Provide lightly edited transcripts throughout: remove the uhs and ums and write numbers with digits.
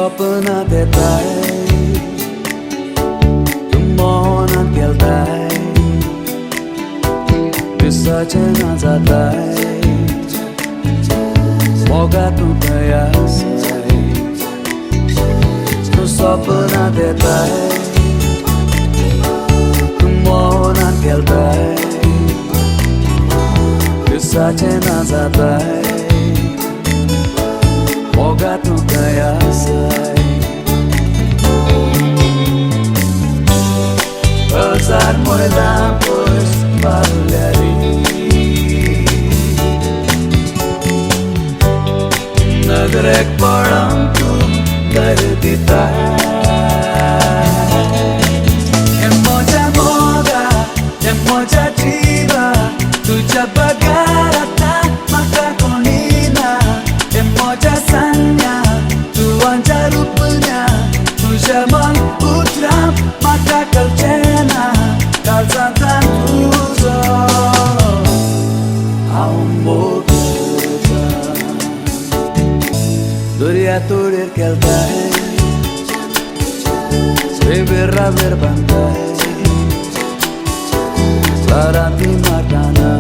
स्वप्नात येताय, तू मनात गेलताय, विसर्जन जाताय, मोगातून थंय आसाय. तू स्वप्नात येताय, तू मनात गेलताय, विसर्जन जाताय, मोगातून थंय आसाय. Alzar moeda pois parleri, nagrek padam tu garditai. Emoja moga, emoja jiva, tuja bagarata maka konina. Emoja sanya, tu anja rupanya, tuja man utram maka kalchena. Kalzatan tuzo, aumboga. Duria turir keltai, svebera verbantai, larati matana,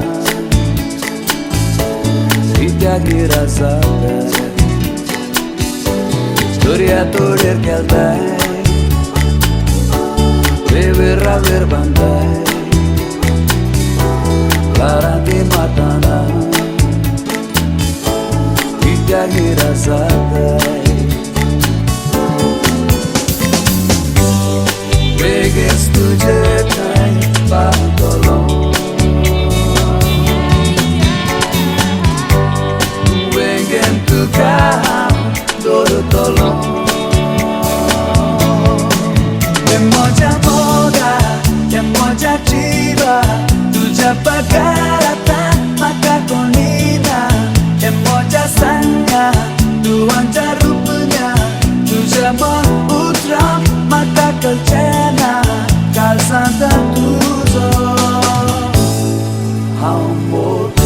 itya girasata. Duria turir keltai, svebera verbantai, larati matana, itya girasata. Vegas tujhe nahi paatolo, vengen tu kaham dorotolo. Emoja moga, emoja jiva, tuja bagarata maka konina. Emoja sanya, tu anja rupanya, tuja mon utram maka kalchena. Kalsanta tuzo, aumboga.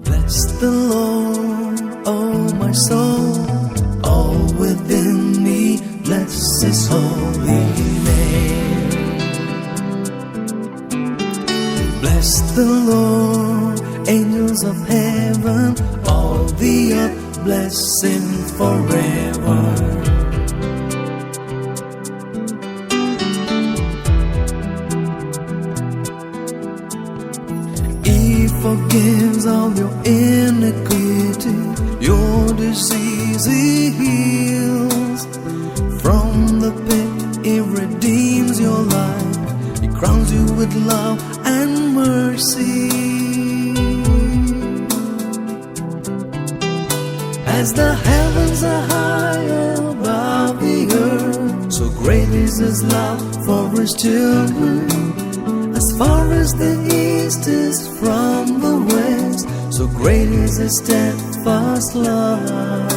Bless the Lord, oh my soul, bless His holy name. Bless the Lord, angels of heaven, all the earth bless Him forever. He forgives all your iniquity, your disease He heals. From the pit He redeems your life, He crowns you with love and mercy. As the heavens are high above the earth, so great is His love for His children. As far as the east is from the west, so great is His steadfast love.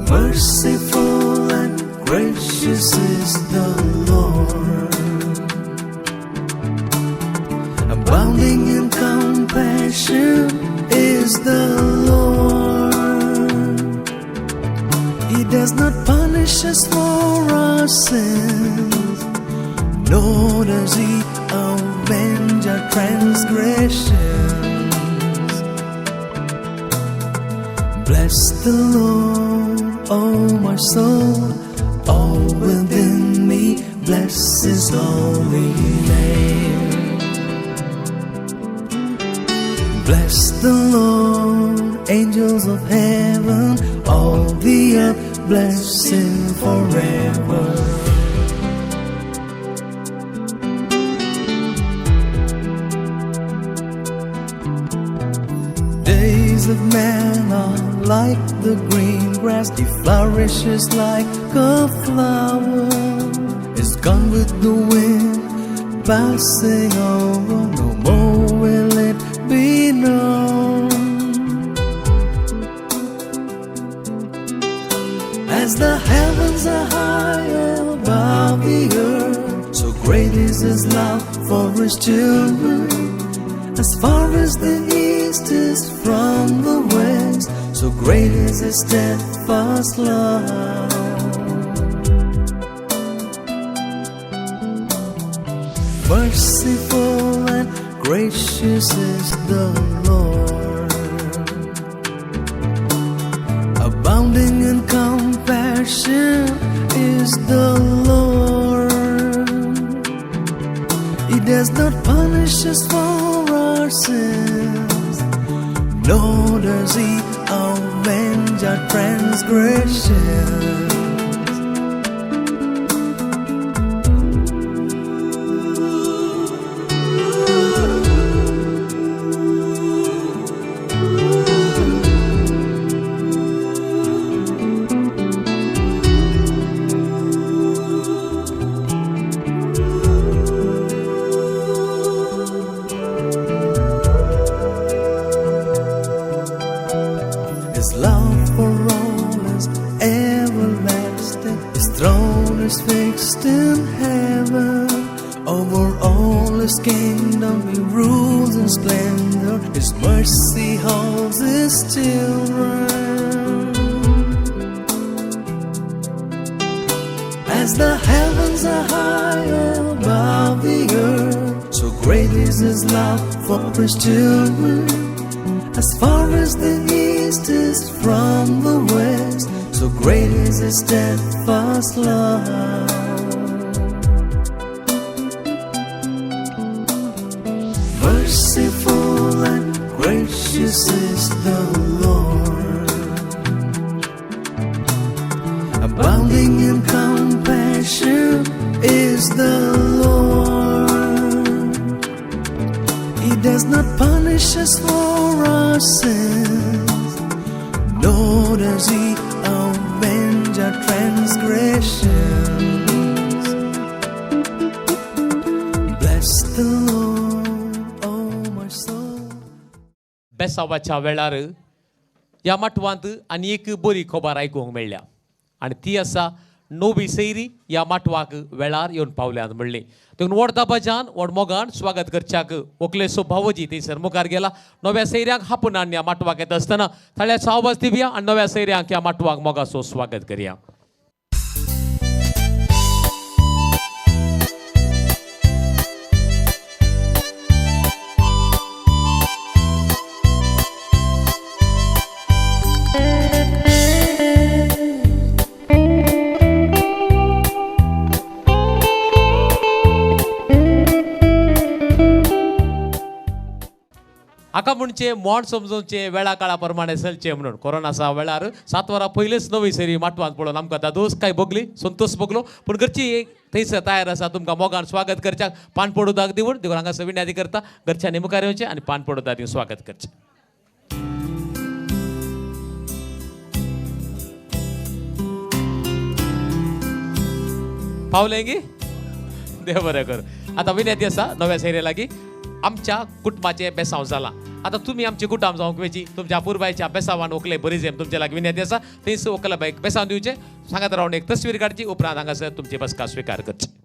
Merciful and gracious is the Lord, abounding in compassion is the Lord. He does not punish us for our sins, nor does He avenge our transgressions. Bless the Lord, oh my soul, all within me, bless His holy name. Bless the Lord, angels of heaven, all the earth bless Him forever. Days of man are like the green grass, He flourishes like a flower. Is gone with the wind, passing over, no more will it be known. As the heavens are high above the earth, so great is His love for His children. As far as the east is from the west, so great is His steadfast love. Merciful and gracious is the Lord, abounding in compassion is the Lord. He does not punish us for our sins, nor does He avenge our transgressions. His love for all is everlasting, His throne is fixed in heaven. Over all His kingdom He rules in splendor, His mercy holds His children. As the heavens are high above the earth, so great is His love for His children. As far as the east is from the west, so great is His steadfast love. Merciful and gracious is the Lord, abounding in compassion is the Lord. He does not punish us for our sins, nor does He avenge our transgressions. बेसावाच्या वेळार ह्या माटवांत आनी एक बरी खबर आयकूंक मेळ्ळ्या आनी ती आसा नवी सैरी ह्या माटवाक वेळार येवन पावल्यात म्हणली. देखून व्हड दाबाजान व्हड मोगान स्वागत करच्याक व्हंकलेचो भावोजी थंयसर मुखार गेला. नव्या सैऱ्यांक हापून हाडून ह्या माटवाक येता आसतना थाळ्याचो आवाज दिवया आनी नव्या सैऱ्यांक ह्या माटवाक मोगाचो स्वागत करया. हाका म्हणचे मोड समजूचे वेळा काळा प्रमाणे चलचे म्हणून कोरोनाचा वेळार 7 वरां पयलेच नवी सैरी माटवांत पळोवन आमकां दादोस काय भोगली संतोष भोगलो पूण घरची एक थंयसर तयार आसा तुमकां मोगान स्वागत करच्याक पान पडोवपाक दिवून देखून हांगासर विनंती करता घरच्यांनी मुखार येवचें आनी पान पडोवपाक दिवन स्वागत करचें. पावले गी देव बरें कर. आतां विनंती आसा नव्या सैरे लागीं आमच्या कुटुंबाचे बेसांव जालां. आतां तुमी आमचे कुटुंब जावंक वेची तुमच्या पुरबायच्या बेसांवान व्हंकले बरी जेम तुमचे लागीं विनंती आसा थंयच व्हंकला बायक बेसांव दिवचें सांगात रावन एक तस्वीर काडची उपरांत हांगासर तुमची बसका स्विकार करची.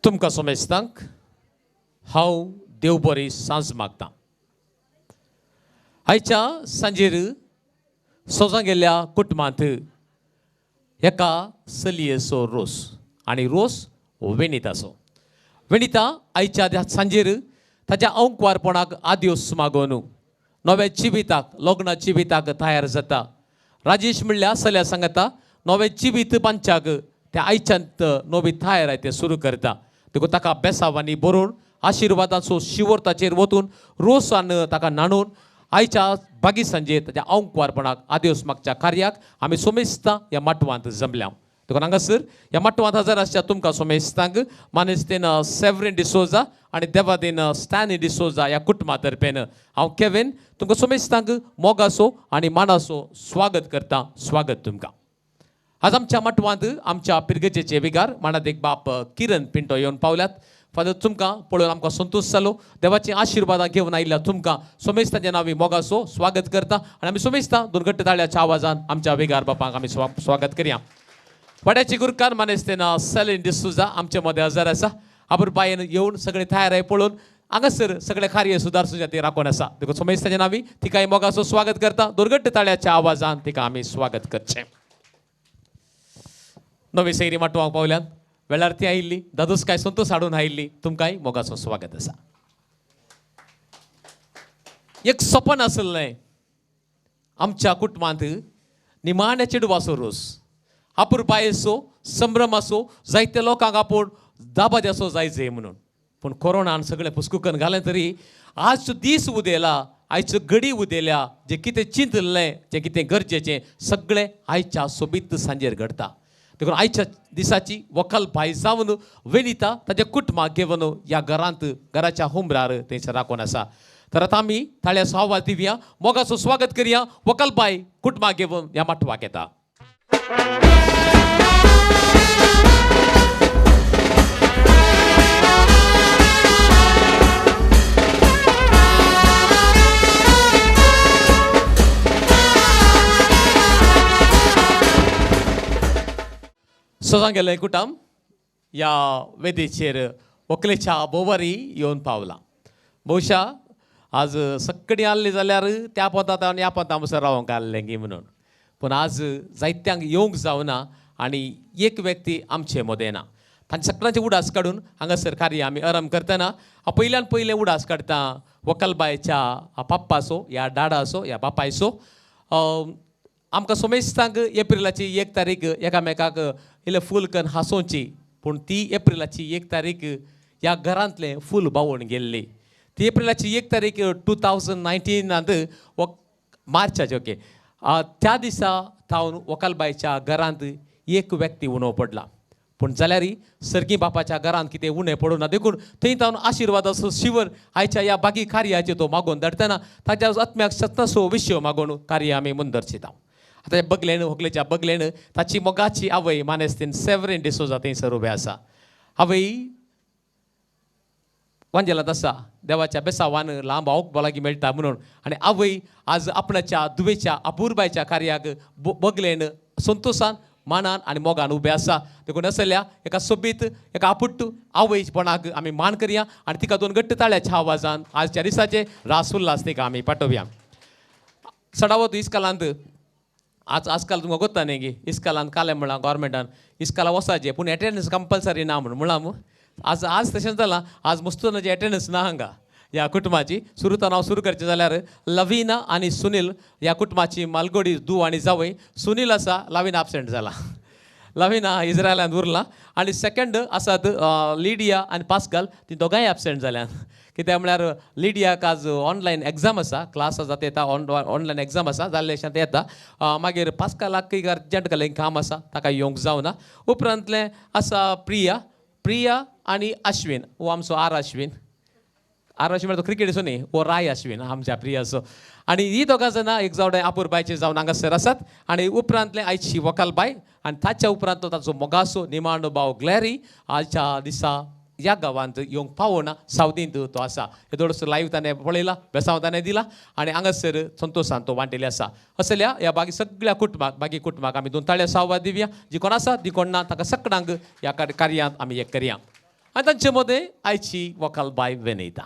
तुमकां सोमेस्तांक हांव देव बरी सांज मागतां. आयच्या सांजेर सोजां गेल्ल्या कुटुंबांत एका चलयेचो रोस आनी रोस वेणीताचो. वेणीता आयच्या सांजेर ताच्या अंकवारपणाक आदिवस मागोवन नव्या जिविताक लग्न जिविताक तयार जाता. राजेश म्हणल्या चल्या सांगता नवें जिवीत बांदच्याक त्या आयच्यान नवी तयार ते सुरू करता. देखून ताका बेसांवांनी बरोवन आशिर्वादाचो शिवर ताचेर वतून रोसान ताका नाणून आयच्या बागी सांजे ताच्या अंकवारपणाक आदिवस मागच्या कार्याक आमी सोमेस्तां ह्या माटवांत जमल्या. देखून हांगासर ह्या माटवांत हजर आसच्या तुमकां सोमेस्तांक मानेस्तेन सेव्हरीन डिसोजा आनी देवादेन स्टॅनी डिसोजा ह्या कुटुंबा तर्फेन हांव केवेन तुमकां सोमेस्तांक मोगाचो आनी मानाचो स्वागत करता. स्वागत तुमकां. आज आमच्या माटवांत आमच्या पिरगजेचे विगार मानात एक बाप किरण पिंटो येवन पावल्यात. फादर तुमकां पळोवन आमकां संतोश जालो. देवाची आशिर्वादां घेवन आयिल्ल्या तुमकां सोमेस्तांच्या नांवी मोगाचो स्वागत करता आनी आमी सोमेस्तां दोन घट्ट ताळ्याच्या आवाजान आमच्या विगार बापाक आमी स्वागत करया. वाड्याची गुरकार मानेस्तेना सेलिन डिसुजा आमचे मदें हजर आसा. आपुरबायेन येवन सगळे तयार आहे पळोवन हांगासर सगळे कार्य सुदारसूच्या ती राखून आसा. देखून सोमेस्तांच्या नांवी तिकाय मोगाचो स्वागत करता. दोन घट्ट ताळ्याच्या आवाजान तिका आमी स्वागत करचें. नवी सैरी माटवांक पावल्यात वेळार ती आयिल्ली दादोस काय संतोष हाडून आयिल्ली तुमकांय मोगाचो स्वागत आसा. एक सपन आसलें आमच्या कुटुंबांत निमाण्या चेडवाचो रोस आपुरबायेचो संभ्रम आसो जायत्या लोकांक आपूण दाबाद्याचो जायचे म्हणून पूण कोरोनान सगळें पुस्कुकन घालें तरी आजचो दीस उदेला आयच्यो घडी उदेल्या जे कितें चिंतलें जें कितें गरजेचें सगळें आयच्या सोबीत सांजेर घडटा. देखून आयच्या दिसाची व्हंकल बाय जावन वेणीता ताच्या कुटुंबाक घेवन ह्या घरांत घराच्या हुमरार थंयसर राखून आसा. तर आतां आमी ताळ्याचो आवाज दिवया मोगाचो स्वागत करया. व्हंकल बाय कुटुंबाक घेवन ह्या माटवाक येता. सोजां गेलें कुटुंब ह्या वेदेचेर व्हंकलेच्या बोवारी येवन पावला. बहुशा आज सक्कडी आल्ली जाल्यार त्या पोंतात ह्या पोंता मुसर रावंक आहलें गी म्हणून पूण आज जायत्यांक येवंक जावना आनी एक व्यक्ती आमचे मदें ना तांचे सगळ्यांचे उडास काडून हांगासर कार्य आमी आराम करतना हांव पयल्यान पयलें उडास काडटा वकलबायच्या पप्पाचो या डाडाचो या बापायचो आमकां सोमेस्तांक एप्रिलाची 1 तारीख एकामेकाक इल्लें फूल करून हांसोवची पूण ती एप्रिलाची 1 तारीख ह्या घरांतलें फूल बावून गेल्ली ती एप्रिलाची 1 तारीख 2019 मार्चाची ओके त्या दिसा थावन वकलबायच्या घरांत एक व्यक्ती उणो पडला पूण जाल्यार सर्गी बापाच्या घरांत कितें उणें पडूं ना देखून थंय तावन आशिर्वादाचो शिवर आयच्या ह्या बागी कार्याचेर तो मागोवन धाडटना ताच्या आत्म्याक सत्तसो विशय मागोवन कार्य आमी मुंदरचिता आतां बगलेन व्हंकलेच्या बगलेन ताची मोगाची आवय मानेस्तीन सेवरीन डिसोजा थंयसर उबें आसा आवय वांजेलांत आसा देवाच्या बेसावान लांब हांवूंक भलागी मेळटा म्हणून आनी आवय आज आपणाच्या दुवेच्या अपुरबायच्या कार्याक बगलेन संतोशान मानान आनी मोगान उबें आसा देखून असल्या एका सोबीत एका आपुट्ट आवयपणाक आमी मान करया आनी तिका 2 घट्ट ताळ्याच्या आवाजान आजच्या दिसाचे रास उल्हास तिका आमी पाठोवया सडावत इस्कालांत आजकाल तुमकां कोत्ता न्ही गी इस्कालांत कालें म्हणलां गोवोरमेंटान इस्काला वसाचें पूण एटेंडन्स कंपल्सरी ना म्हणलां आज तशें जालां आज मस्तूनाची एटेंडन्स ना हांगा ह्या कुटुंबाची सुरूतान हांव सुरू करचें जाल्यार लविना आनी सुनील ह्या कुटुंबाची मालगोडी धूव आनी जावय सुनील आसा लविना एबसेंट जाला लविना इज्रायलांत उरला आनी सेकंड आसात लिडिया आनी पास्कल ती दोगांय एबसेंट जाल्यात कित्याक म्हळ्यार लिडियाक आज ऑनलायन एग्जाम आसा क्लास आसा ते येता ऑनलायन एग्जाम आसा जाल्ले ते येता मागीर पास्कलाक अर्जंट कसलें काम आसा ताका येवंक जावना उपरांतलें आसा प्रिया आनी अश्विन हो आमचो अश्विन म्हळ्यार तो क्रिकेटीचो न्ही हो राय अश्विन आमच्या प्रियाचो आनी ही दोगां जाणां एक जावडें आपुरबायचे जावन हांगासर आसात आनी उपरांतलें आयची वकलबाय आनी ताच्या उपरांत ताचो मोगासो निमाणो भाव ग्लॅरी आजच्या दिसा ह्या गांवांत येवंक पावना सावथींत तो आसा हे थोडोसो लायव्ह ताणें पळयला बेसांव ताणें दिला आनी हांगासर संतोशान तो वांटेले आसा असल्या ह्या बाकी सगळ्या कुटुंबाक आमी 2 ताळे साववाद दिवया जी कोण आसा ती कोण ना ताका सगळ्यांक ह्या कार्यांत आमी एक करया आनी तांचे मदें आयची वकलबाय वेनयता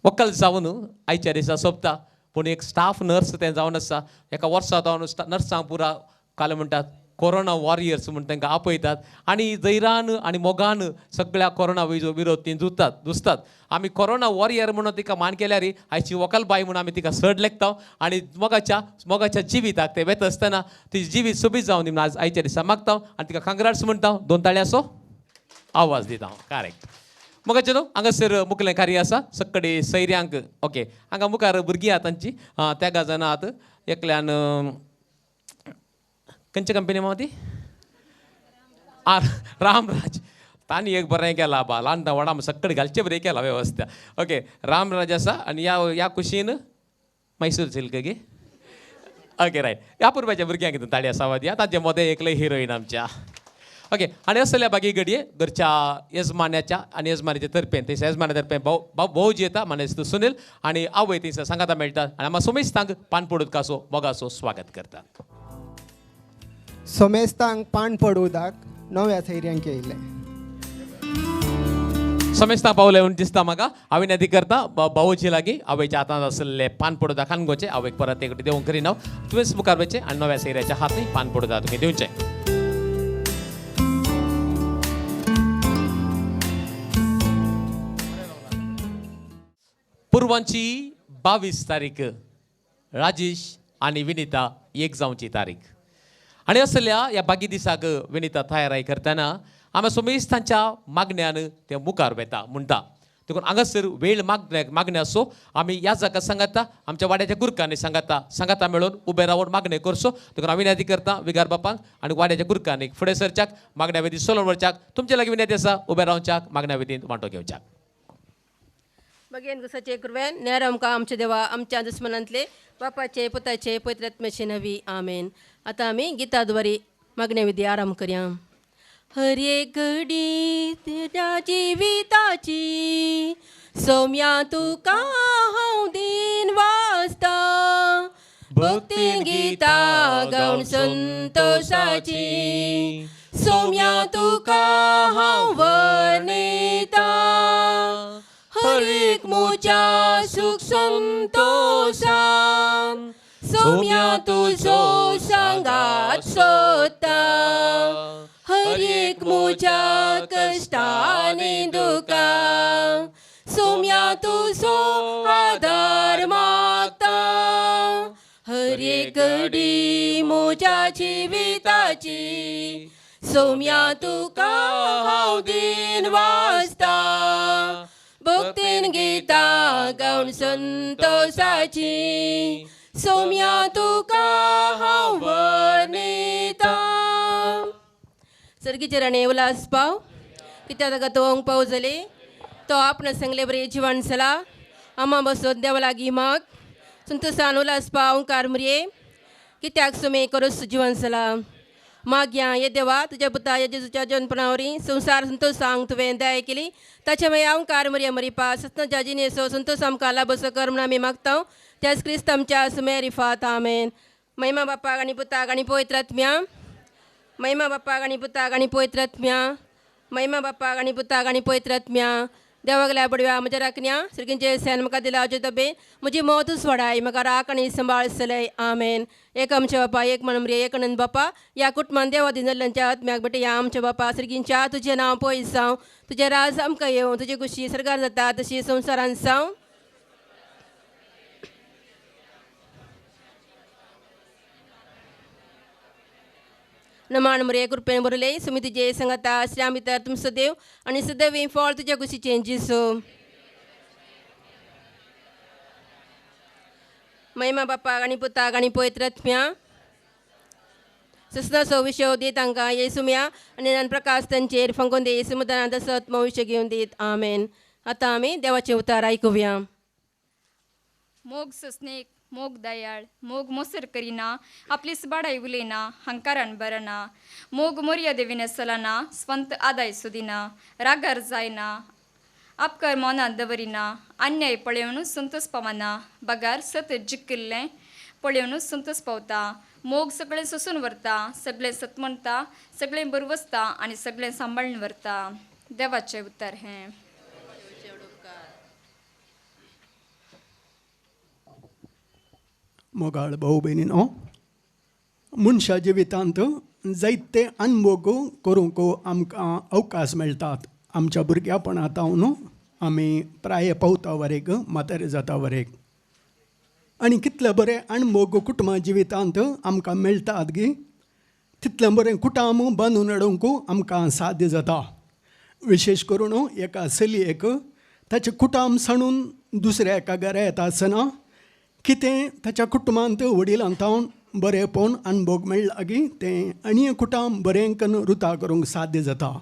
वकल जावन आयच्या दिसा सोंपता पूण एक स्टाफ नर्स तें जावन आसा एका वर्सा जावन नर्सांक पुरा काले म्हणटात कोरोना वॉरियर्स म्हूण तांकां आपयतात आनी जैरान आनी मोगान सगळ्या कोरोना विरोध ती झुजतात आमी कोरोना वॉरियर म्हणून तिका मान केल्यार आयची वकलबाय म्हणून आमी तिका सड लेखता आनी मोगाच्या जिविताक ते वेत आसतना ती जिवीत सोबीत जावन आज आयच्या दिसा मागता आनी तिका कांग्राट्स म्हणटा 2 ताळ्याचो आवाज दिता करेक्ट मोगाचे न्हू हांगासर मुखलें कार्य आसा सक्कडी सैऱ्यांक ओके हांगा मुखार भुरगीं आहा तांची त्या जाणां आहात एकल्यान खंयची कंपनी ती रामराज तांणी एक बरें केलां बा ल्हान व्हडा सक्कडी घालचे बरें केला वेवस्था ओके रामराज आसा आनी ह्या कुशीन मैसूर सिल्क गे ओके रायट ह्या पुरबाच्या भुरग्यांक हितून ताळी आसा दिया ताचे मदें एकले हिरोईन आमच्या ओके आनी असल्या बागी घडये घरच्या येजमान्याच्या आनी येजमान्याच्या तर्फेन थंयसर येजमान्या तर्फेन भाऊजी येता मानेस्त सुनील आनी आवय थंयसर सांगाता मेळटा आनी आम्हा सोमेस्तांक पान पडूदकाचो मोगाचो स्वागत करतात सोमेस्तांक पान पडूदाक नव्या सैऱ्यांक येयले सोमेस्तांक पावले म्हूण दिसता म्हाका हांवें यादी करता भाऊजी लागीं आवयच्या हातांत आसले पान पडूदाक खानगोचे आवयक परत एक देवंक करिना तुवेंच मुखार वयचें आनी नव्या सैऱ्याच्या हातीं पान पडूदा तुमी दिवचें पूर्वांची 22 तारीख राजेश आनी विनिता एक जावची तारीख आनी असल्या ह्या बागी दिसाक विनिता तयाराय करतना आमी सोमेस्तांच्या मागण्यान ते मुखार वेता म्हणटा देखून हांगासर वेळ मागणे आसो आमी ह्या जागा सांगाता आमच्या वाड्याच्या कुर्कांनी सांगाता मेळून उबे रावन मागणे करचो देखून हांव विनंती करता विगार बापांक आनी वाड्याच्या कुर्कांनी फुडें सरच्याक मागण्या वेदी सोलोन वरच्याक तुमचे लागीं विनंती आसा उबे रावच्याक मागण्या वेदींत वांटो घेवच्याक मगेन गुसाचे कुरवेन नेर आमकां आमचे देवा आमच्या दुस्मनांतले बापाचे पुताचे पवित्रात्म्याचे नवी आमेन आतां आमी गिताद्वारी मागण्या विधी आरंभ करया हर एक घडी तुज्या जिविताची सौम्या तुका हांव दिन वाचता भक्ती गिता गावन संतोषाची सौम्या तुका हांव वर्णिता मुच्या सुख संतोषान सौम्या तुझो सांगात सोता हर एक मुच्या कष्टाने दुका सौम्या तुझो आधार मागता हर एक घडी मुच्या जिविताची सौम्या तुका हांव दिन वाचता भक्तीन गीता गावन संतोषाची सौम्या तुका हांव वर्णिता सर्गीचे राणे उल्हास पाव कित्याक ताका तो अंग पाव जाले तो आपण सांगले बरे जिवन चला आम्हा बसोत देवा लागीं माग संतोषान उल्हास पाव ओंकार मरये कित्याक सुमे करोस जिवन चला मागया ये देवा तुझ्या पुता या जेजूच्या जन्मपणावरी संसार संतोष सांग तुवें दया केली ताच्या मये ओंकार मरया मरी पास सतना जिनेसो संतोष आमकां लाभसो कर म्हणून आमी मागता त्याच क्रिस्त आमच्या सुमे रिफात आमेन महिमा बापाक आनी पुताक आनी पवित्र आत्म्या महिमा बापाक आनी पुताक आनी पवित्र आत्म्या महिमा बापाक आनी पुताक आनी पवित्र आत्म्या देवागल्या बडव्या म्हज्या राखण्या श्रीकींचे सेन म्हाका दिला हाजे तबे म्हजी मोतूच वडाय म्हाका राख आनी सांबाळ चलय आमेन एक आमचे बापा एक मनमरे एक आनंद बापा या कुटुंबान देवा दिनल्यांच्या आत्म्याक बटे या आमच्या बापा श्रीकींच्या तुजें नांव पयस जावं तुजें राज आमकां येवं तुजी खुशी सरकार जाता तशी संवसारान जावं नमान मरे कृपेन बरले सुमितीचे संगता श्याम भितर तुमचो देव आनी सदैव फळ तुज्या कुशीचें जिसो महिमा बापाक आनी पुताक आनी पवित्र आत्म्या ससनाचो विशय दी तांकां येसुम्या आनी ज्ञान प्रकाश तांचेर फंगोवन दे समुदानांत सत्म विशय घेवन दीत आमेन आतां आमी देवाचें उतार आयकुया मोग सस्नेक मोग दयाळ मोग मोसर करिना आपली सबाडाई उलयना हंकारान बरना मोग मर्यादेविने चलना स्ವಂತ आदाय सुदिना रागार जायना आपकार मनात दवरिना अन्याय पळयवन संतोष पावना बगार सत जिक्किल्लें पळयवन संतोष पावता मोग सगळें सोसून व्हरता सगळें सतमणता सगळें बरवसता आनी सगळें सांबाळून व्हरता देवाचें उतर हें मोगाळ भाऊ भयणीनो मनशा जिवितांत जायते अनुभव करूंक आमकां अवकाश मेळटात आमच्या भुरग्यापणांतावन आमी प्राय पावता वरेक म्हातारे जाता वरेक आनी कितले बरे अणभव कुटुंबा जिवितांत आमकां मेळटात गी तितलें बरें कुटाम बांदून हाडूंक आमकां साध्य जाता विशेश करून एका चलयेक ताचें कुटाम सांडून दुसऱ्या एका घरा येता आसतना कितें ताच्या कुटुंबांत वडिलांतावन बरेंपण अणभव मेळ्ळा गी तें आनी कुटाम बरें करून रुता करूंक साध्य जाता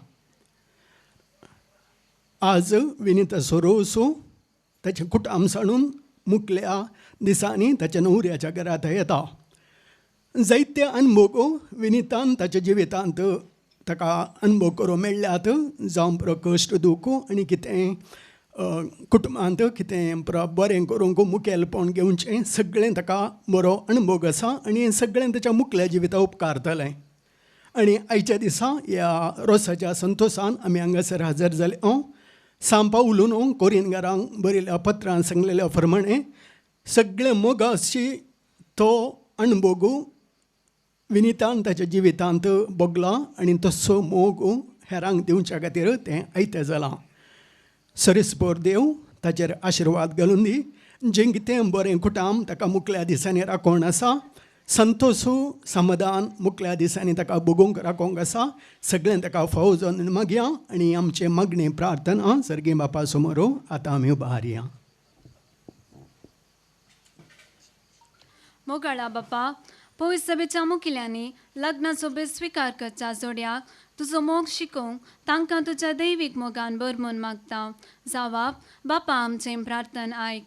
आज विनीता सोरोसो ताचें कुटाम सांडून मुखल्या दिसांनी ताच्या न्हवऱ्याच्या घरांत येता जायते अणभव विनितान ताच्या जिवितांत ताका अणभव करूं मेळ्ळ्यात जावं बरो कश्ट दूख आनी कितें कुटुंबांत कितें बरें करूंक मुखेलपण घेवचें सगळें ताका बरो अणभव आसा आनी सगळें ताच्या मुखल्या जिविता उपकारतलें आनी आयच्या दिसा ह्या रोसाच्या संतोशान आमी हांगासर हजर जाले सांपा उलून कोरिनगारांक बरयल्या पत्रांत सांगलेल्या प्रमाणे सगळे मोगाशी तो अणभव विनितान ताच्या जिवितांत भोगला आनी तसो मोग हेरांक दिवच्या खातीर तें आयतें जालां सरीसपोर देव ताचेर आशिर्वाद घालून दी जें कितें बरें कुटाम ताका मुखल्या दिसांनी राखोण आसा संतोश समाधान मुखल्या दिसांनी ताका भोगूंक राखोंक आसा सगळें ताका फावो जावन मागया आनी आमचें मागणी प्रार्थना सर्गी बापा समोर आतां आमी उबारया मोगाळा बापा पवित्र सभेच्या मुखेल्यांनी लग्नाचो बेत स्विकार करच्या जोड्याक तुजो मोग शिकोवंक तांकां तुज्या दैवीक मोगान बरमून मागता जावाब बापा आमचें प्रार्थन आयक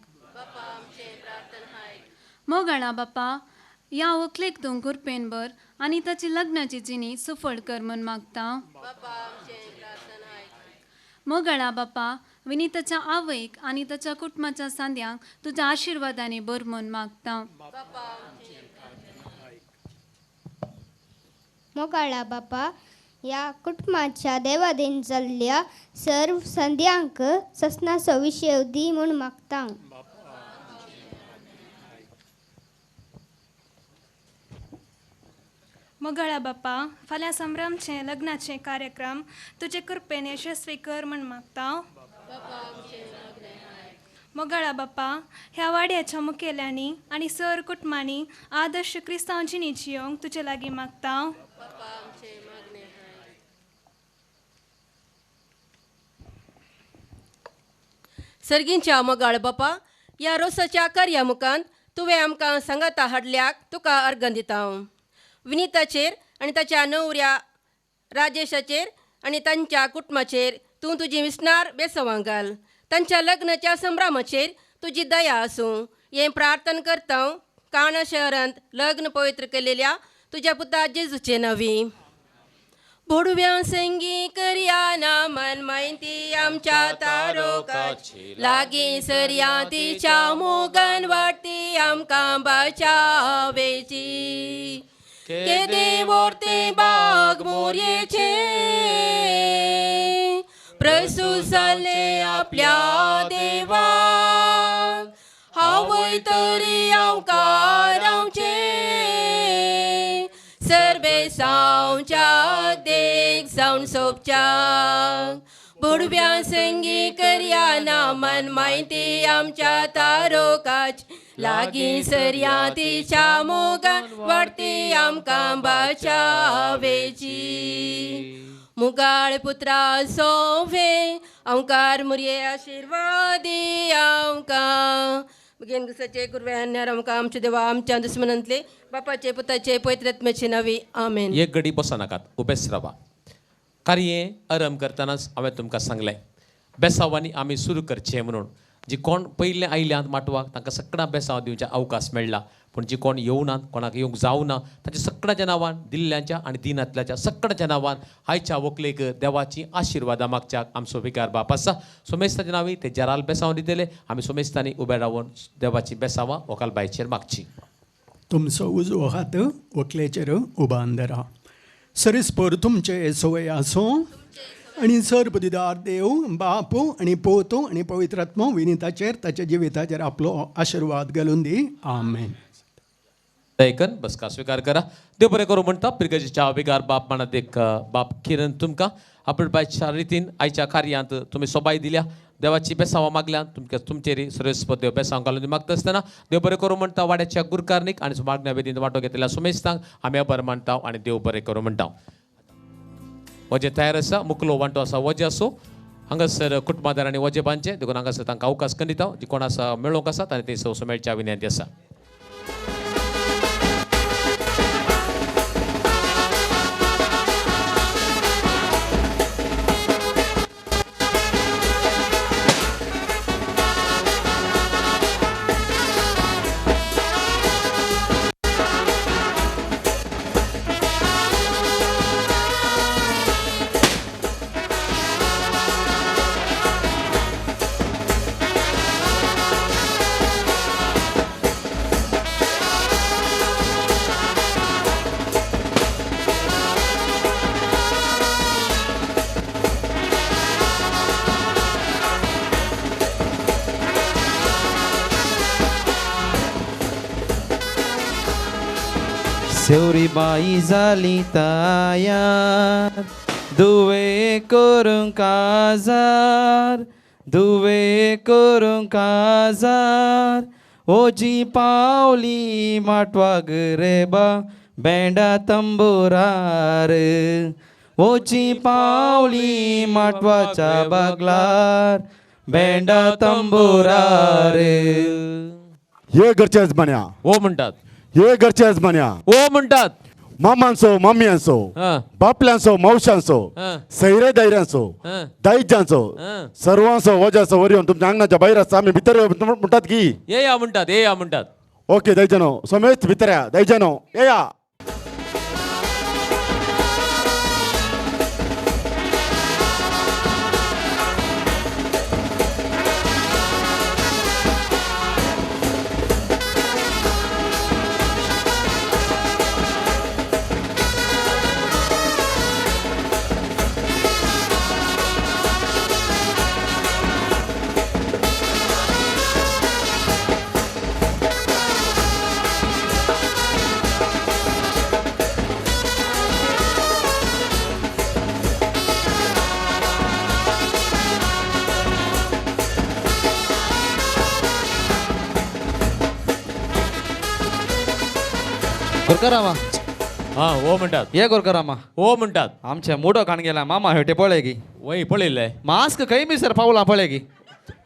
मोगाळा बापा ह्या व्हंकलेक तूं कृपेन बर आनी ताची लग्नाची जिणी सुफळ कर म्हूण मागता मोगाळा बापा विनिताच्या आवयक आनी ताच्या कुटुंबाच्या सांद्यांक तुज्या आशिर्वादांनी बरमून मागता मोगाळा बापा या कुटुंबाच्या देवादीन जाल्ल्या सर्व संध्यांक ससनाचो विशय दी म्हूण मागता. मोगळा बाप्पा, फाल्यां संभ्रमचे लग्नाचे कार्यक्रम तुजे कृपेन यशस्वी कर म्हण मागता. मोगळा बाप्पा, ह्या वाड्याच्या मुखेल्यांनी आनी सर कुटुंबांनी आदर्श क्रिस्तांव जियोंक तुजे लागीं मागता. सर्गींच्या मोगाळ बापा, ह्या रोसाच्या कार्या मुखांत तुवें आमकां सांगाता हाडल्याक तुका अर्घ दिता. विनिताचेर आनी ताच्या न्हवऱ्या राजेशाचेर आनी तांच्या कुटुंबाचेर तूं तुजी विस्नार बेसवां घाल. तांच्या लग्नाच्या संभ्रमाचेर तुजी दया आसूं हें प्रार्थना करता. काणा शहरांत लग्न पवित्र केलेल्या तुज्या पुता जेजूचे नवी. बोडव्या संगी करया ना मन माहिती आमच्या तारोकाची लागीं सरया तिच्या मोगन वाटती आमकां बचावेची. के देवोरते बाग मोरयेचे प्रसूत जाले आपल्या देवाक. हांवय तरी आमकां रावचे सर्वे सावच्या देख जावन सोपच्याक. बुडव्या संगी करया ना मन माहिती आमच्या तारोकाची लागीं सरया तिच्या मोगान वाडती आमकां बचावेची. मुगाळ पुत्रा सोवे आमकार मुरये आशिर्वाद दी आमकां. बेगीन गुसाचे गुरव्यान्यार आमकां आमचे देवा आमच्या दुस्मनांतले बापाचे पुताचे पवित्रात्म्याचे नावी आमेन. एक घडी बसा नाकात, उबेच रावा. कार्ये आरंभ करतानाच हांवें तुमकां सांगलें बेसांवांनी आमी सुरू करचें म्हणून. जी कोण पयले आयल्यांत माटवाक तांकां सगळ्यां बेसांव दिवचे अवकाश मेळ्ळा. पूण जी कोण येवनात, कोणाक येवंक जावना, तांच्या सगळ्यांच्या नांवान दिल्ल्यांच्या आनी दिनांतल्याच्या सगळ्यांच्या नांवान आयच्या व्हंकलेक देवाची आशिर्वादां मागच्याक आमचो विकार बाप आसा. सोमेस्ताच्या नांवी ते जराल बेसांव दितले. आमी सोमेस्तांनी उबे रावन देवाची बेसांवां व्हंकल बायचेर मागची. तुमचो उजवो हात व्हंकलेचेर उबान धरा. सरिस्पर तुमचे सवय आसूं आनी सर्व दिदार देव बाप आनी पोत आनी पवित्रात्मो विनिताचेर ताच्या जिविताचेर आपलो आशिर्वाद घालून दी. आमेन. दयकन बसका स्वीकार करा. देव बरें करूं म्हणटा पिरगेच्या विकार बाप म्हणत एक बाप किरण तुमकां आपण बायच्या रितीन आयच्या कार्यांत तुमी सोबाय दिल्या. देवाची बेसांवां मागल्यात तुमकां तुमचेर सर्वेस्पर देव बेसांव घालून मागता आसतना देव बरें करूं म्हणटा वाड्याच्या गुरकारनीक आनी मागण्या वेदीन वांटो घेतलेल्या सुमेस्तांक आमी बरें म्हणटा आनी देव बरें करूं म्हणटा. वजे तयार आसा, मुकलो वांटो आसा वजे आसूं. हांगासर कुटुंबादारांनी वजे बांदचे देखून हांगासर तांकां अवकाश करिता. जी कोण आसा मेळोवंक आसात आनी ते सवसो मेळच्या विनंती आसा. शेवरी बाई जाली तयार दुवे करूंक काजार दुवे करूंक काजार ओजी पावली माटवाग रे बा बेंडा तंबोरार ओजी पावली माटवाच्या बागलार बेंडा तंबोरार. हे घरचे यजमान्या ओ म्हणटात, हे घरचे यजमान्या ओ म्हणटात. मामांचो मम्म्यांचो हां बापल्यांचो मावशांचो हां सैरे दैऱ्यांचो हां दायजांचो हां सर्वांचो वजाचो वर येवन तुमच्या आंगणाच्या भायर आसा आमी भितर म्हणटात की. येया म्हणटात, येया म्हणटात. ओके दैजानो समेत भितर या दैजानो येया. गुरकरामा हा हो म्हणटात ये गुरकरामा हो म्हणटात आमच्या मोठो खाण गेला मामा हेटे पळय की वय पळयले मास्क काही मी सर पावला पळय की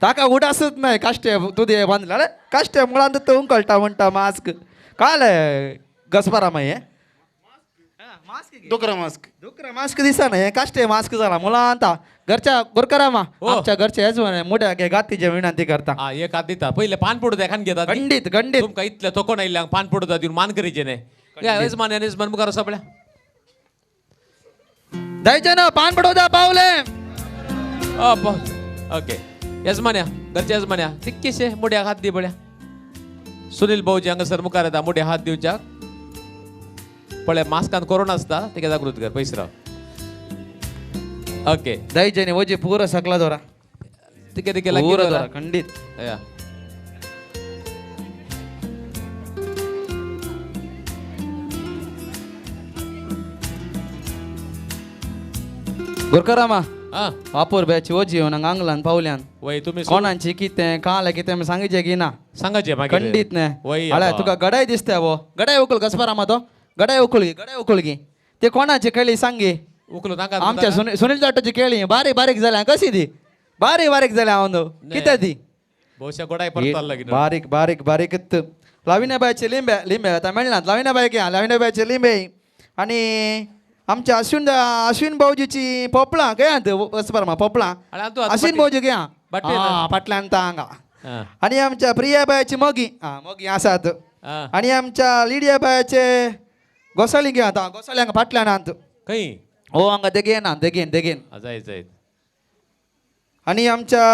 ताका उडासच नाही काष्टे तुझे बांधला रे काष्टे मुळांत तो उंकळटा म्हणटा मास्क काल गसपारामा हे डोकरा मास्क दुकरा मास्क दिसा नाही काष्टे मास्क झाला मुलांता घरच्या गुरकरामा आमच्या घरच्या हेच म्हणे मोठ्या गातीचे विनंती करता हा एक आत दिता पहिले पान पडू द्या खान घेतात खंडित खंडित तुमका इतल्या तो कोण आयल्या पान पडू दिवन मान करीचे नाही यजमान यजमान मुखार सपड्या दयचे ना पान पडो द्या पावले ओके यजमान्या घरच्या यजमान्या तिक्केशे मोठ्या हात दे बड्या सुनील भाऊजी हांगासर मुखार येता मोठे हात दिवच्या पळय मास्कान कोरोना असता ते जागृत कर पयस राव ओके दयचे वजे पूर सकला दोरा तिके तिके पूर लागीं दोरा खंडित या गुरकरामा हा वापूर बॅच ओजी नंग आंगलान पावल्यान वय तुम्ही कोणाची कितें काल कितें सांगितले की ना सांगाचे मागीर खंडित ने वय आल्या तुका गडाय दिसता वो गडाय उकल गसपारामा तो गडाय उकळगी ते कोणाची केळी सांगी उकलो नाका आमच्या सुनील जाटोची केळी बारीक बारीक जाल्या कशी ती बारीक बारीक जाल्या हांव कितें ती बहुशा गोडाय परत लागीं बारीक बारीक बारीक लाविना बायचे लिंबे आता मेळनात लाविना बाय घ्या लाविना बायचे लिंबे आणि आमच्या अश्विन भाऊजीची पोपळा घ्या वसपारमा पोपळा अश्विन भाऊजी घ्या फाटल्यान हांगा हा आणि आमच्या प्रिया बायची मोगी मोगी आसात हा आणि आमच्या लिडिया बायचे गोसाली घ्या आता गोसाली हांगा फाटल्यान आंत खंय हो हांगा देगेन जायत जायत आणि आमच्या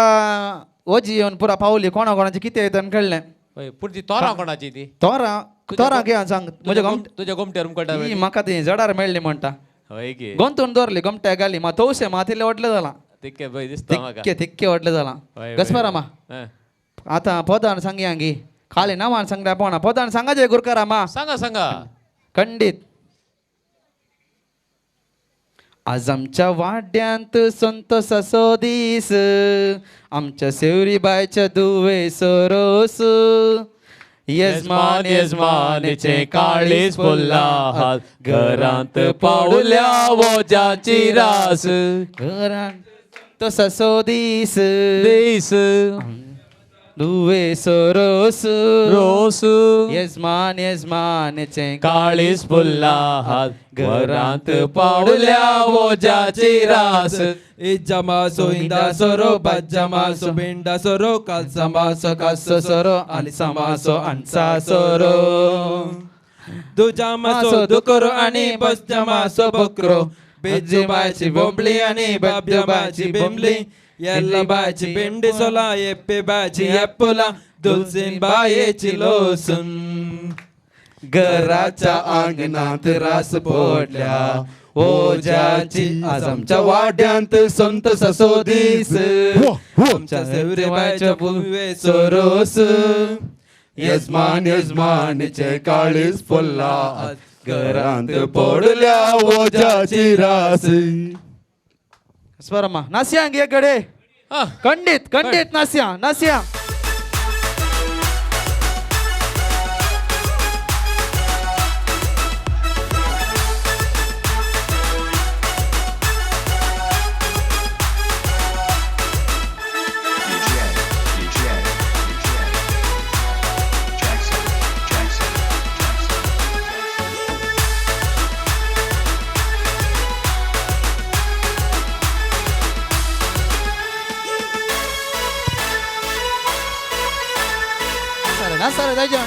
ओजी येवन पुरा पावली कोणाची कितें येतं कळलें वय पुढची तोरा कोणाची ती तोरा घे सांग म्हजे तुझ्या गोमट्यारून कळटा म्हाका ती जडार मेळ्ळी म्हणटा होय की गोंतून दवरली गोमट्या घाली मा तवशे माथेले वडले जाला तिके भय दिसता म्हाका थिक्के वडले जाला वय, गसपारामा हा. आता पोदान सांगया गी खाली नांवान सांगल्या पोणा पोदान सांगा जे गुरकारामा सांगा सांगा खंडित आज आमच्या वाड्यांत संतोष असो दीस आमच्या सेवरी बायच्या दुवे सरोस यजमानीचे काळीज फुलला हात घरांत पावल्या वोजाची रास घरांत तो ससो दीस देस दुवे सरोस रोस यजमानीचे काळीज फुलला हात घरांत पावल्या वोजाची रास इज्जमासो इंदासोरो बज्जमासो बेंडासोरो कालसमासो कासोसोरो आणि समासो अणसासोरो दुजामासो दुकरो आणि बज्जमासो बकरो बेज्जमाची बोंबली आणि बाब्जमाची बोंबली येल्ला बायची बेंडी सोला येप्पे बायची एप्पोला दुलसीन बायेची लोसून घराच्या अंगणात रास पोटल्या ओजाची आज आमच्या वाड्यांत संत ससोदीस आमच्या सेवरेबाईच्या पुवे सोरोस यजमानीचे काळीज फुलला घरांत पडल्या ओजाची रास स्वरमा नास्या गे गडे खंडित नास्या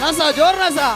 नासा जोर नासा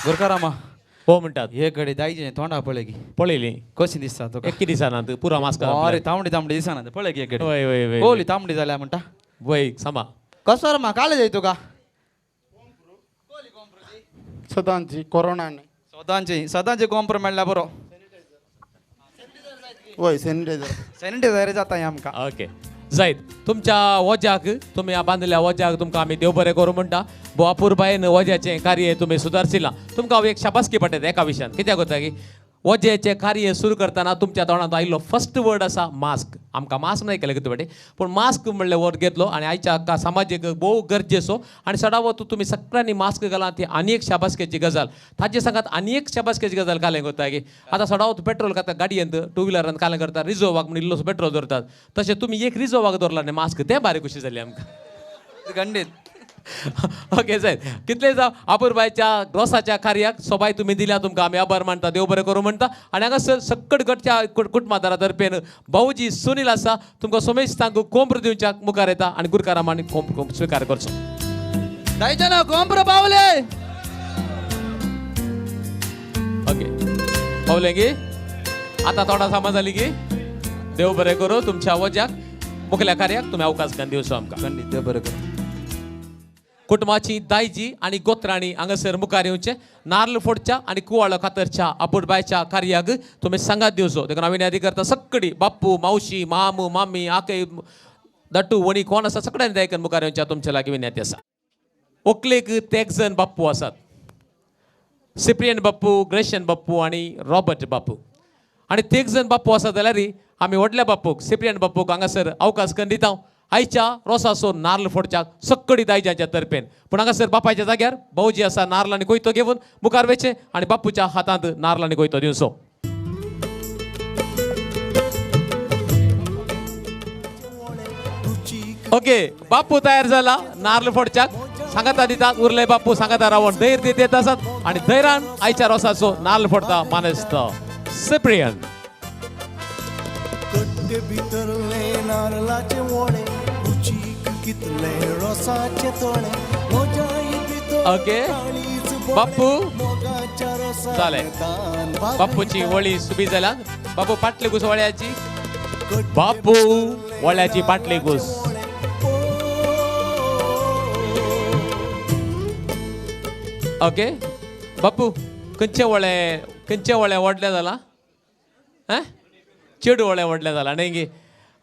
गुरकारामा हो म्हणटात हे कडे दायचे तोंडा पळय की पळयली कशी दिसता तुका एक दिसानांत पुरा मास्क अरे तांबडी तांबडी दिसना पळय की हे कडे वय वय वय कोली तांबडी जाल्या म्हणटा वय सामा कसो रे मा काले जाय तुका सदांची कोरोनाने सदांचे कॉम्प्रो मेळ्ळा बरो वय सॅनिटायझर सॅनिटायझर जाता हे आमकां ओके जायत तुमच्या वज्याक तुम्ही बांदलेल्या वज्याक तुमकां आमी देव बरें करूं म्हणटा बुआपूर बायन वज्याचें कार्य तुमी सुदारशिलां तुमकां हांव एक शाबासकी पटयता एका विशयान कित्याक कोता की वज्याचें कार्य सुरू करतना तुमच्या तोंडांत आयिल्लो फर्स्ट वर्ड आसा मास्क आमकां मास्क नाही केलें कितें फाटी पूण मास्क म्हणलें वर्ड घेतलो आनी आयच्या हाका समाजीक भोव गरजेचो आनी सडावत तुमी सगळ्यांनी मास्क घाला ती आनी एक शाबासकेची गजाल ताजे सांगात आनी एक शाबासकेची गजाल कालें कोता की आतां सडावत पेट्रोल खाता गाडयेंत टू व्हिलरान कालें करता रिजोवाक म्हणून इल्लोसो पेट्रोल दवरतात तशें तुमी एक रिजोवाक दवरला न्ही मास्क तें भारी खुशी जाली आमकां गंडीत ओके जाय कितले जावं अपूर्बायच्या रोसाच्या कार्याक सोबाय तुम्ही दिल्या तुमकां आमी आभार मानता देव बरें करूं म्हणटा आनी हांगासर सकट गटच्या कुटुंबादारा तर्फेन भाऊजी सुनील आसा तुमकां सोमेश तांकां कोंब्र दिवच्या मुखार येता आनी गुरकारामांनी कोंब स्विकार करचो दायचे ना कोंब्र पावले ओके पावले गी आतां थोडा सामान जाली की देव बरें करूं तुमच्या वज्याक मुखल्या कार्याक तुमी अवकाश करून दिवचो आमकां गंडीत देव बरें करूं कुटुंबाची दायजी आणि गोत्रांनी हांगासर मुखार येवचे नारळ फोडच्या आणि कुवाळो खातरच्या अपूर्बायच्या कार्याक तुम्ही सांगात दिवचो देखून हांवें यादी करता सगळी बाप्पू मावशी मामू मामी आकय दट्टू वणी कोण आसा सगळ्यांनी दायकन मुखार येवच्या तुमच्या लागीं विनंती आसा ओकलेक तेग जण बाप्पू आसात सिप्रियन बाप्पू ग्रेशन बाप्पू आणि रॉबर्ट बाप्पू आणि तेग जण बाप्पू आसा जाल्यार आमी व्हडल्या बाप्पूक सिप्रियन बाप्पूक हांगासर अवकाश करून दिता आयच्या रोसासो नारळ फोडच्या सगळी दायजांच्या तर्फेन पूण हांगासर बापायच्या जाग्यार भाऊजी आसा नारळ आनी कोयतो घेवन मुखार वयचे आनी बापूच्या हातांत नारळ आनी कोयतो दिवचो ओके बापू तयार जाला नारळ फोडच्याक सांगाता दितात उरले बापू सांगाता रावण धैर्य दित येत आसात आनी धैर्यान आयच्या रोसाचो नारळ फोडता मानेस्त सिप्रियन कट्टे भितरले नारळाचे वोणे रुचीक कितले रोसाचे तोणे मोजाई भितर ओके बापू जाले बापूची वळी सुबी जाल्या बापू पाटली घुस वळ्याची बापू वळ्याची पाटली घुस ओके बापू खंयचे वळे व्हडले जाला चेडू वळे व्हडले जाला न्ही गे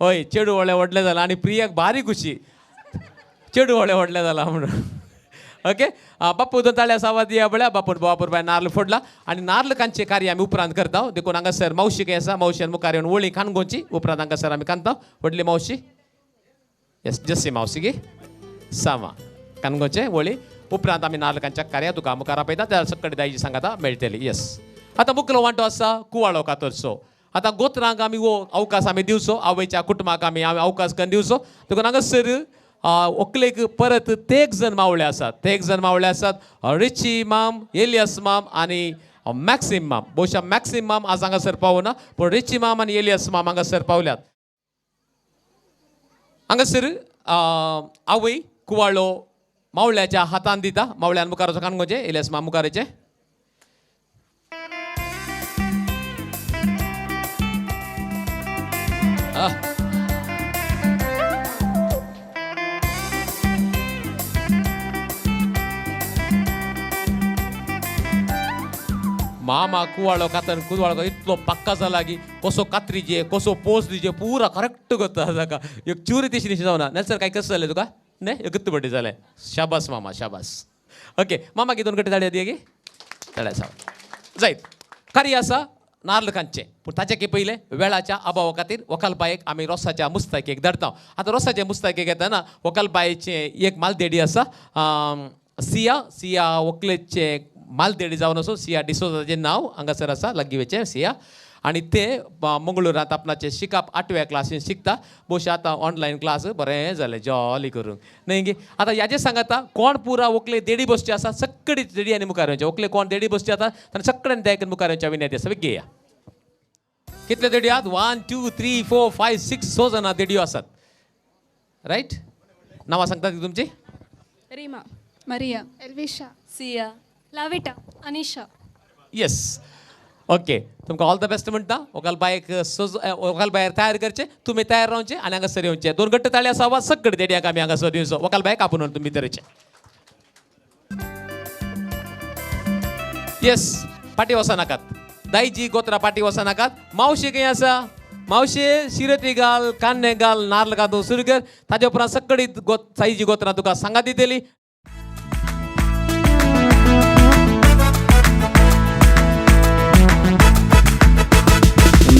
हय चेडू वळे व्हडले जाला आनी प्रियाक भारी खुशी चेडू वळे व्हडले जाला म्हणून ओके बापू दोन ताळ्या सावा दिया बळ्या बापून बापूर बाय नारळ फोडला आनी नारळ कांचे कार्य आमी उपरांत करता देखून हांगासर मावशी काय आसा मावशेन मुखार येवन वळी खानगोची उपरांत हांगासर आमी कांता व्हडली मावशी येस जस्सी मावशी गे सामा कानगोचे वळी उपरांत आमी नारळ कांच्या कार्या तुका मुखार आपयता त्या सकट दायजी सांगाता मेळटली येस आतां मुखलो वांटो आसा कुवाळो कातरचो आतां गोत्रांक आमी वो अवकाश आमी दिवचो आवयच्या कुटुंबाक आमी अवकाश करून दिवचो देखून हांगासर ओकलेक परत तेग जण मावळे आसात रिची माम एलियस माम आनी मॅक्सिम माम बहुशा मॅक्सिम माम आज हांगासर पावना पूण रिची माम आनी एलियस माम हांगासर पावल्यात हांगासर आवय कुवाळो मावळ्याच्या हातान दिता मावळ्यान मुखार वचून कानगोचे एलियस माम मुखारेचे मामा कुवाळो कातन कुवाळो इतलो पक्का जाला की कसो कात्रीचे कसो पोस दिजे पुरा करेक्ट करता ताका एक चुरी दिशी निशी जावना नाल्यार काय कसं जालें तुका न्ही एकच बड्डे जालें शाबास मामा शाबास ओके मामा की दोन कटे धाडया दिया गे धाडया साव जायत कार्य आसा नारळ कांचे पूण ताचे पयले वेळाच्या अभावा खातीर व्हंकलबायेक आमी रोसाच्या मुस्ताकेक धाडटा आतां रोसाच्या मुस्ताकेक येतना व्हंकलबायेचे एक मालदेडी आसा सिया व्हंकलेचे मालदेडी जावन असो सिया डिसोजाचें नांव हांगासर आसा लागींवेचें सिया आनी ते मंगळुरांत आपणाचे शिकाप 8व्या क्लासीन शिकता बहुशा आतां ऑनलायन क्लास बरें जालें जॉली करूंक न्ही गे आतां ह्याचें सांगाता कोण पुरा व्हंकले देडी बसची आसा सगळी देडी आनी मुखार येवचे व्हंकले कोण देडी बसची आसा तांणी सगळ्यांनी दायकन मुखार येवच्या विनंती आसा घेया कितले देडी आहात 1 2 3 4 5 6 6 जाणां देडयो आसात रायट नांवां सांगतात तुमची Reema, Maria, Elvisha, Sia, Lavita Anisha yes okay तुमकां ऑल द बेस्ट म्हणटा वकाल बायक वकाल बायर तयार करचे तुमी तयार रावचे आनी हांगासर येवचे 2 घट्ट ताळी आसा वा सकट देडयाक आमी हांगासर दिवचो वकाल बायक आपूण तुमी भितर येस पाटी वचनाकात दायजी गोत्रा पाटी वचनाकात मावशी खंय आसा मावशे शिरती घाल कान्ने घाल नाल्ल घालून सुरू कर ताजे उपरांत सकळीत साईजी गोत्रा तुका सांगात दितली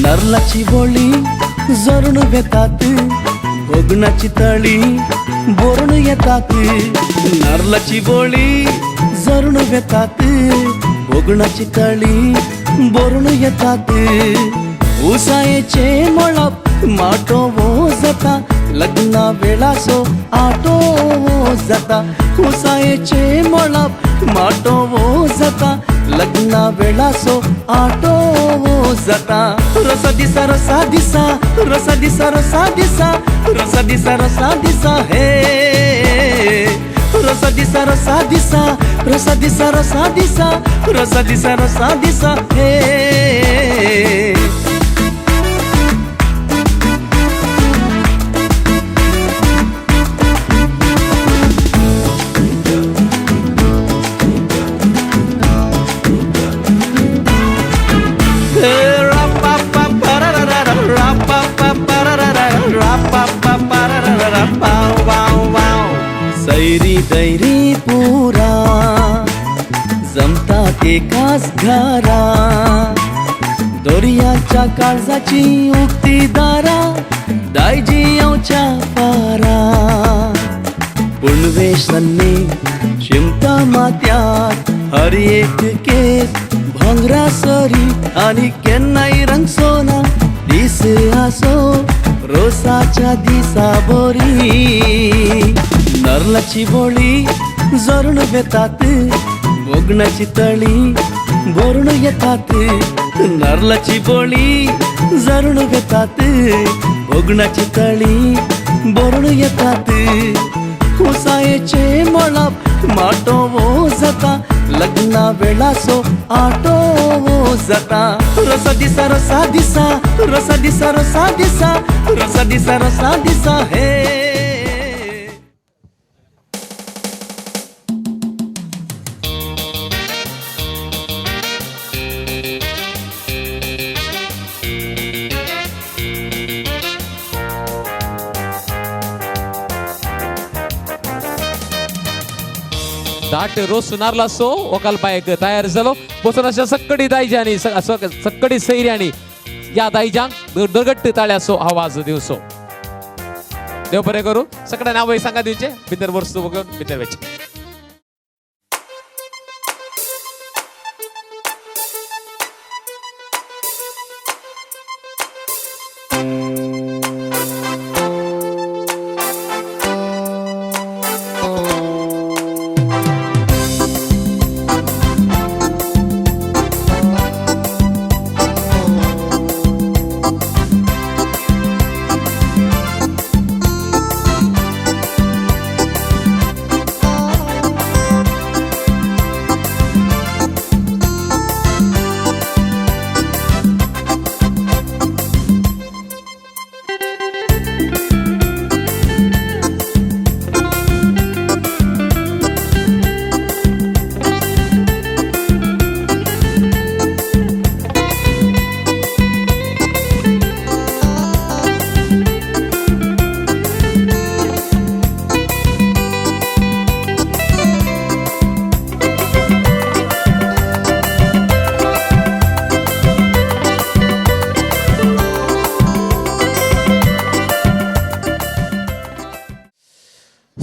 नारळाची बोळी जरून येतात भोगणाची तळी बोरून येतात नारळाची बोळी जरून येतात भोगणाची तळी बोरून येतात उसायेचे मळप माटो वो जाता लग्ना वेळासो आटो वो जाता उसायेचे मळप माटो वो जाता लग्ना वेळासो आटो वो जाता रसा दिसा रसा दिसा रसा दिसा रसा दिसा रसा दिसा रसा दिसा हे रसा दिसा रसा दिसा रसा दिसा रसा दिसा रसा दिसा रसा दिसा हे सैरी दैरी पुरा जमतात एकाच घरा दोरयाच्या काळजाची उक्ती दारा दायजी येवच्या पारा पुणवेशन्नी चिमटा मात्यात हर एक केस भांगरा सरी आणि केन्नाय रंग सोना दिस आसो रोसाच्या दिसा बोरी नारळाची बोळी जरून येतात भोगणाची तळी बोरून येतात नारळाची बोळी जरून येतात भोगणाची तळी बोरून येतात उसायेचे मळप माटो वो जाता लग्ना वेळासो आटो वो जाता रसा दिसा रसा दिसा रसा दिसा रसा दिसा रसा दिसा रसा दिसा हे दाट रोज सुनारला सो वकाल बायक तयार जालो बसून अशा सक्कडी दायजांनी सक्कडी सैर्यांनी या दायजांक दरगट्ट ताळ्याचो आवाज दिवचो देव बरें करूं सगळ्या नाव सांगा दिवचे भितर वस्तू बघून भितर वेचे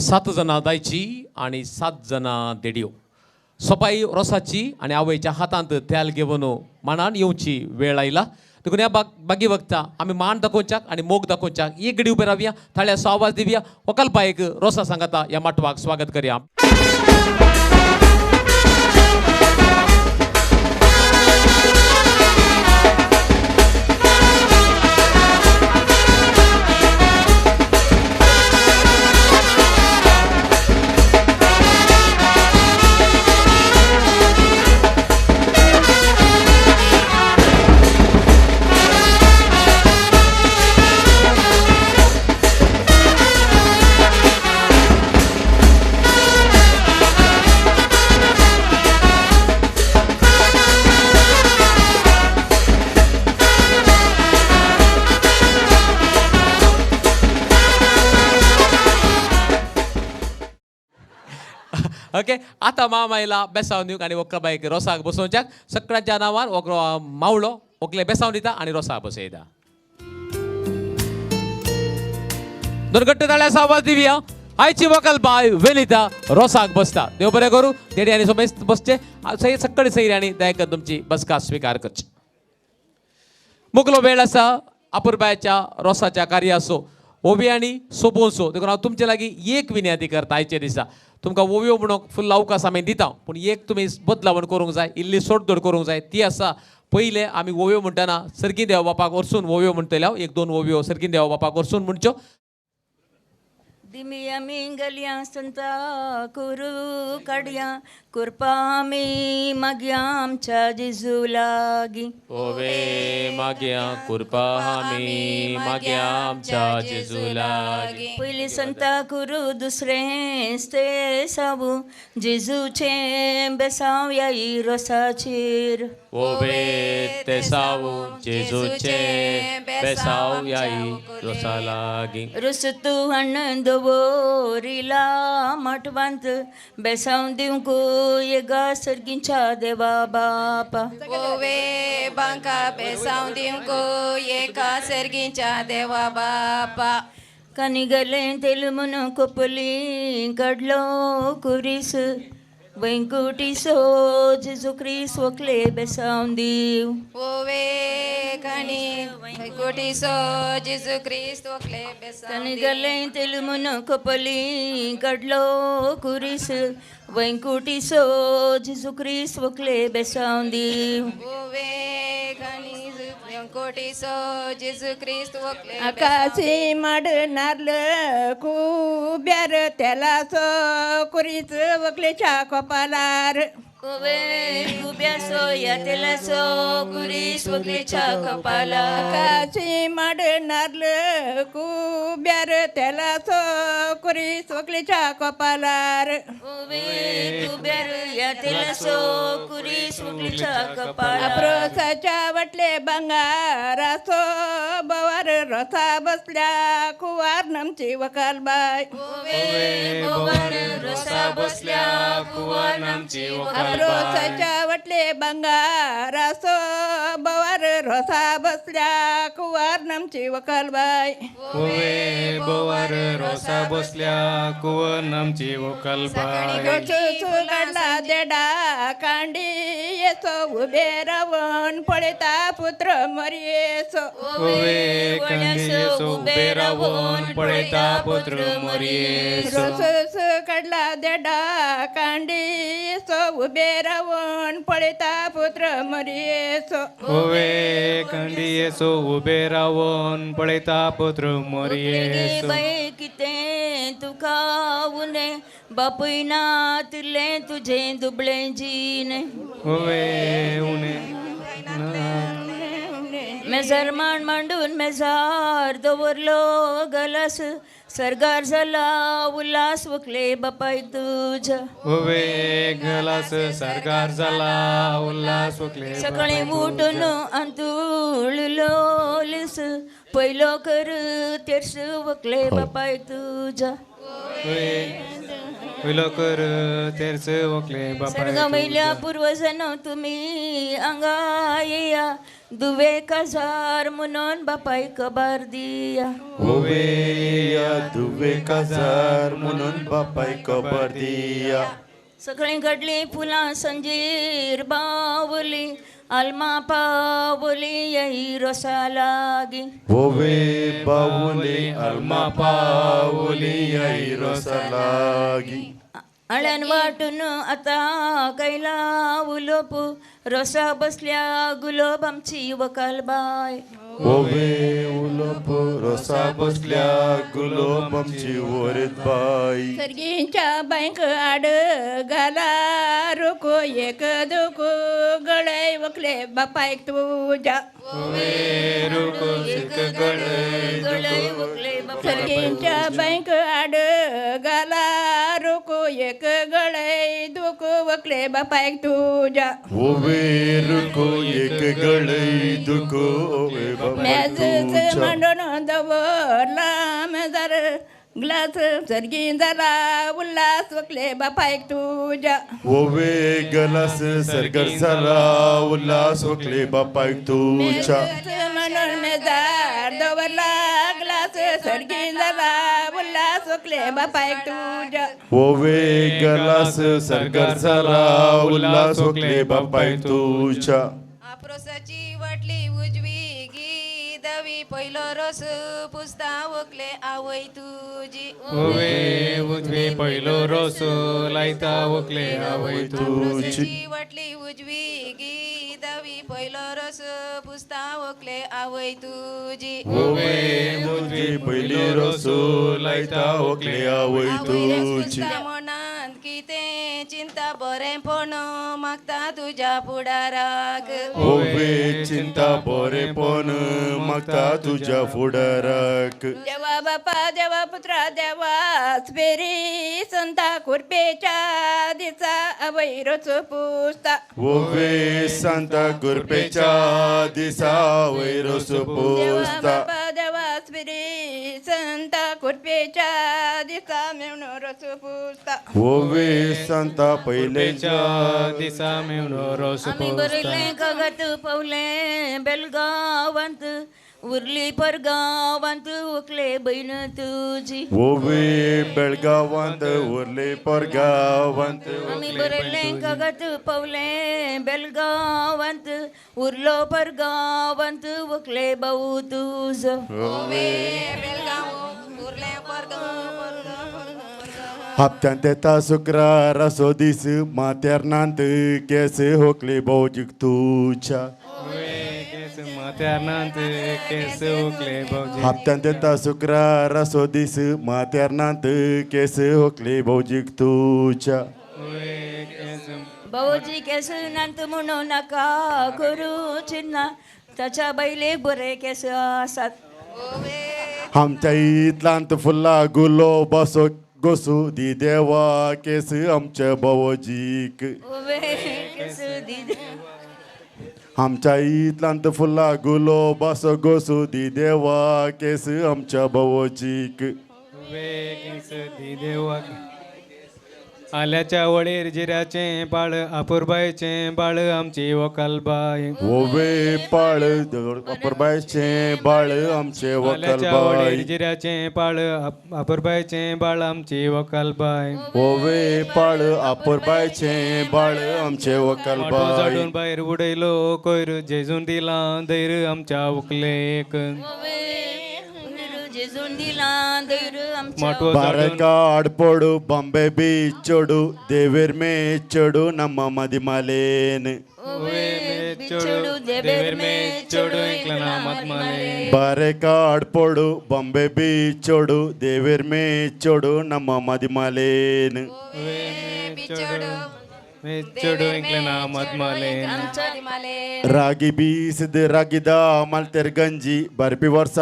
सात जना दायची आणि 7 जना देडयो सोपाई रोसाची आणि आवयच्या हातांत तेल घेवन मांडान येवची वेळ आयला देखून ह्या बागी वखता आमी मान दाखोवच्याक आणि मोग दाखोवच्याक एक घडी उबे रावया थाळ्याचो आवाज दिवया वकाल बायक रोसा सांगाता ह्या माटवाक स्वागत करया ओके आता मामाईला बेसावन दिवंक आनी वक्र बायक रोसाक बसोवच्याक सगळ्यांच्या नांवार वक्रो मावळो ओकले बेसावन दिता आनी रोसा बसयता. दोन घट्ट ताळ्या सावाज दिवया. आयची वकल बाय वेलिता रोसाक बसता. देव बरें करूं. देडी आनी सोमेश बसचे सक्कळी सैरी आनी दयाकन तुमची बसका स्वीकार करची. मुगलो वेळ आसा अपुरबायच्या रोसाच्या कार्याचो ओवी आनी सोपोवचो देखून हांव तुमचे लागीं एक विनंती करता. आयच्या दिसा तुमकां ओव्यो म्हणून फुल्ल अवकाश आमी दिता पूण एक तुमी बदलावण करूंक जाय. इल्ली सोडतोड करूंक जाय. ती आसा पयले आमी ओव्यो म्हणटना सर्गीं देवा बापाक वरसून ओव्यो म्हणटले. एक दोन ओव्यो सर्गीं देवा बापाक वरसून म्हणच्यो. दिमिया मिंगलिया संता कुरू काढया कृपा आमी मागया आमच्या जेजू लागी. ओवे मागया कृपा आमी मागया आमच्या जेजू लागी. पयली संता कुरू दुसरें ते सावू जेजूचे बेसाव याई रोसाचेर. ओवे ते सावू जेजूचे बेसाव याई रोसा लागी. रुस तू हण दवरिला माटवांत बेसाव दिवंक येगा सर्गींच्या देवा बापा. ओवे बांका बेसाव दिवंक एका सर्गींच्या देवा बापा. कानी गले तेल म्हण कोपली काडलो कुरीस वैंकुटीसो जेजू क्रिस्त वकले बेसाव दिव. ओवे कानी कोटीसो जेजू क्रिस्त वकले बेसाव कानी गले तेल म्हण कोपली काडलो कुरीस वैंकुटीसो जेजू क्रिस्त वकले बेसाव दिव. ओवे कानी कोटीसो जेजू क्रिस्त वकले आकाशी माड नारल कुब्यार तेलाचो कुरीच वकलेच्या कपालार. ओवे कुब्यासो या तेलासो कुरीस वकलेच्या कपालार. आकाशी माड नारल कुब्यार तेलाचो कुरीस वकलेच्या कपालार. ओवे कुब्यार या तेलासो कुरीस वकलेच्या कपालार. अप्रोसाच्या वटले बंगाराचो बवार रोसा बसल्या कुवार नमची वकाल बाय. ओवे बोवार रोसा बसल्या कुवार नमची वकाल बाय. अप्रोसाच्या वटले बंगाराचो बवार रोसा बसल्या कुवार नमची वकाल बाय. ओवे बोवार रोसा बसल्या कुवर नामची वकाल बाय. सुगडला देडा कांडी येसो उभे रावण पळता पुत्र मरियेसो. ओवे कंडीसो उभे रावून पळयता पुत्र मरियेसो. कडला देडा कांडी येसो उभे रावण पळता पुत्र मरियेसो. ओवे कंडीसो उभे रावून पळयता पुत्र मरियेसो. बाई कितें तुका उणे बापूय ना तुले तुझे दुबळे जीने. ओवे उणे मेजार मांडून मेजार दवरलो गलास सरगार झाला उल्हास वकले बापाय तुझ्या. ओवे गलास सरगार झाला उल्हास वकले. सकाळी उठून अंतुळलो लिस पहिलो कर तेर्स वकले बापाय तुझ्या. विलोकर तेरच वकले बापाय. सर्गा मैल्या पूर्वजन तुम्ही अंगा येया दुवे काजार म्हणून बापाय कबार दिया. ओवे या दुवे काजार म्हणून बापाय कबर दिया. सगळी घडली फुलां संजीर बावली आलमा पावली यही रोसा लागी. ओवे बावली अल्मा पावली याई रोसा लागी. आळ्यान वाटून आता कैला उलोप रोसा बसल्या गुलाब आमची वकाल बाय. ओवे उलोप रोसा बसल्या गुलाब आमची वरत बाई. सर्गींच्या बँक आड घाला रोको एक दुको गळय वकले बापायक तुझ्या. ओवे रुको एक गळय वकले सर्गींच्या बँक आड घाला रोको एक गळय दुको वकले बापायक तुझ्या. ओवे रुको एक गळई दुको ओवे बापाय मॅजच तुझ्या. मांडून दवरला मेजार ग्लास सर्गीन झाला उल्हास वकले बापा एक तुझ्या ओवे गलास सरगर झाला उल्हास वकले बापायक तुझ्या म्हणून मेजार दवरला ग्लास सर्गीन झाला उल्हास वकले बापा एक तुझ्या ओवे गलास सरगर झाला उल्हास वकले बापायक तुझ्या आप्रोसाची वाटली उजवी गी दवी पहिलो रस पुसता वकले आवय तुझी ओवे उजवी पहिलो रोस लायता वकले आवय आप्रोसाची वाटली उजवी गी दवी पहिलो रस पुसता वकले आवय तुझी ओवे उजवी पहिली रसो लायता वकले आवय तुझी मनांत किते चिंता बरेपण मागता तुझ्या फुडाराक ओवे चिंता बरेपण मागता तुझ्या फुडाराक देवा बापा देवा पुत्रा देवा स्पेरी संता खुरपेच्या दिसा अवैरच पुसता ओवे सांता गुरपेच्या दिसा वैरस देवा पोसता बापा देवा स्पेरी संता खुरपेच्या दिसा मेवण रस पुसता ओवे सांता पहिलेच्या दिसा मेवण रोस आम्ही बरले कागद पवले बेलगावांत उरली परगावांत वकले बहीण तुझी ओवे बेळगावांत उरले परगावांत आम्ही बरले कागद पवले बेलगावांत उरलो परगावांत वकले भाऊ तुझ हप्त्यान तेता शुक्रार असो दीस माथ्यारनांत केस होकले भौजिक तुझ्या माथ्यारनांत केस वकले भाऊजी हप्त्यान तेता शुक्रार असो दीस माथ्यारनांत केस होकले भौजिक तुझ्या भाऊजी केस नांत म्हणू नका करू चिन्हा त्याच्या बैले बरे केस आसात आमच्या इतलांत फुल्ला गुलो बसो गोसू दी देवा केस आमच्या भवजीक केस दिदे आमच्या इतलांत फुल्ला गुलो बसो गोसू दी देवा केस आमच्या भवजीक केस दी देवा आल्याच्या वडीर जिऱ्याचे बाळ अपूर्बाईचे बाळ आमची वकालबाई ओवे पाळ अपूर्बाईचे बाळ आमचे आल्याच्या वकलबाई वडीर जिऱ्याचे बाळ अपूर्बाईचे बाळ आमची वकालबाई ओवे पाळ अपूर्बाईचे बाळ आमचे वकलबाई झाडून बाहेर उडयलो कोयर जेजून दिला दैर आमच्या उकलेक जेजून दिला दैर आमच्या माटो बारका आडपोडू बॉम्बे बीच चोडू देवेर मे चोडू ನಮ್ಮ ಮದಿಮಲೇನ್ चढू देवेर मे चढू ऐकला मधमाले ಬಾರೆಕ ಆಡ್ಪೋಡು ಬೊಂಬೆ ಬೀಚ್ ಚೋಡು ದೇವೇರ್ ಮೇ ಚೋಡು ನಮ್ಮ ಮದಿಮಲೇನ್ चढू ऐकला मधमाले ರಾಗಿ ಬೀಸಿದ ರಾಗಿದ ಮಲ್ತೆರ್ ಗಂಜಿ ಬರ್ಪಿ ವರ್ಷ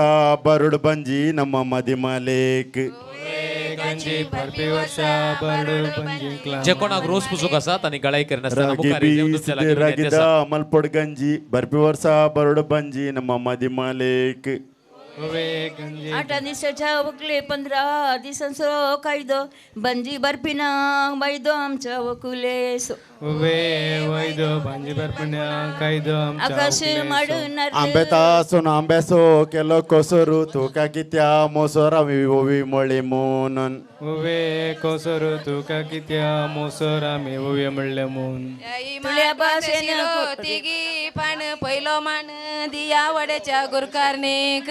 ಬರುಡ್ ಬಂಜಿ ನಮ್ಮ ಮದಿಮಲೇಕ್ गंजी भरपी वर्षा बरड पंजिंकला जे कोणाक रोज पुसूक आसा तांणी गळाई करिनासतना ರಾಗಿ मुखार येवन तुमच्या लागीं ಬೀಸಿದ विनंती ರಾಗಿದ आसा. ಮಲ್ಪೊಡ್ ಗಂಜಿ ಬರ್ಪಿ ವರ್ಷ ಬರುಡ್ ಬಂಜಿ ನಮ್ಮ ಮದಿಮಲೇಕ್ गंजी 8 दिवसाच्या वकले 15 दिवसांचो कायदो बंजी बर्फिना वैदो आमच्या वकुलेस वैदो भांजी बरपण्या कायदो आकाश माडून आंबे तासून आंब्यासो केलो कोसरू तुका कित्या मोसोरा विवोवी मळे म्हणून कोसर तुका कित्या मोसर आमी ओवे म्हणले म्हूण तुल्या भाशेन तिगी पान पहिलो मान दिया वड्याच्या गुरकारणीक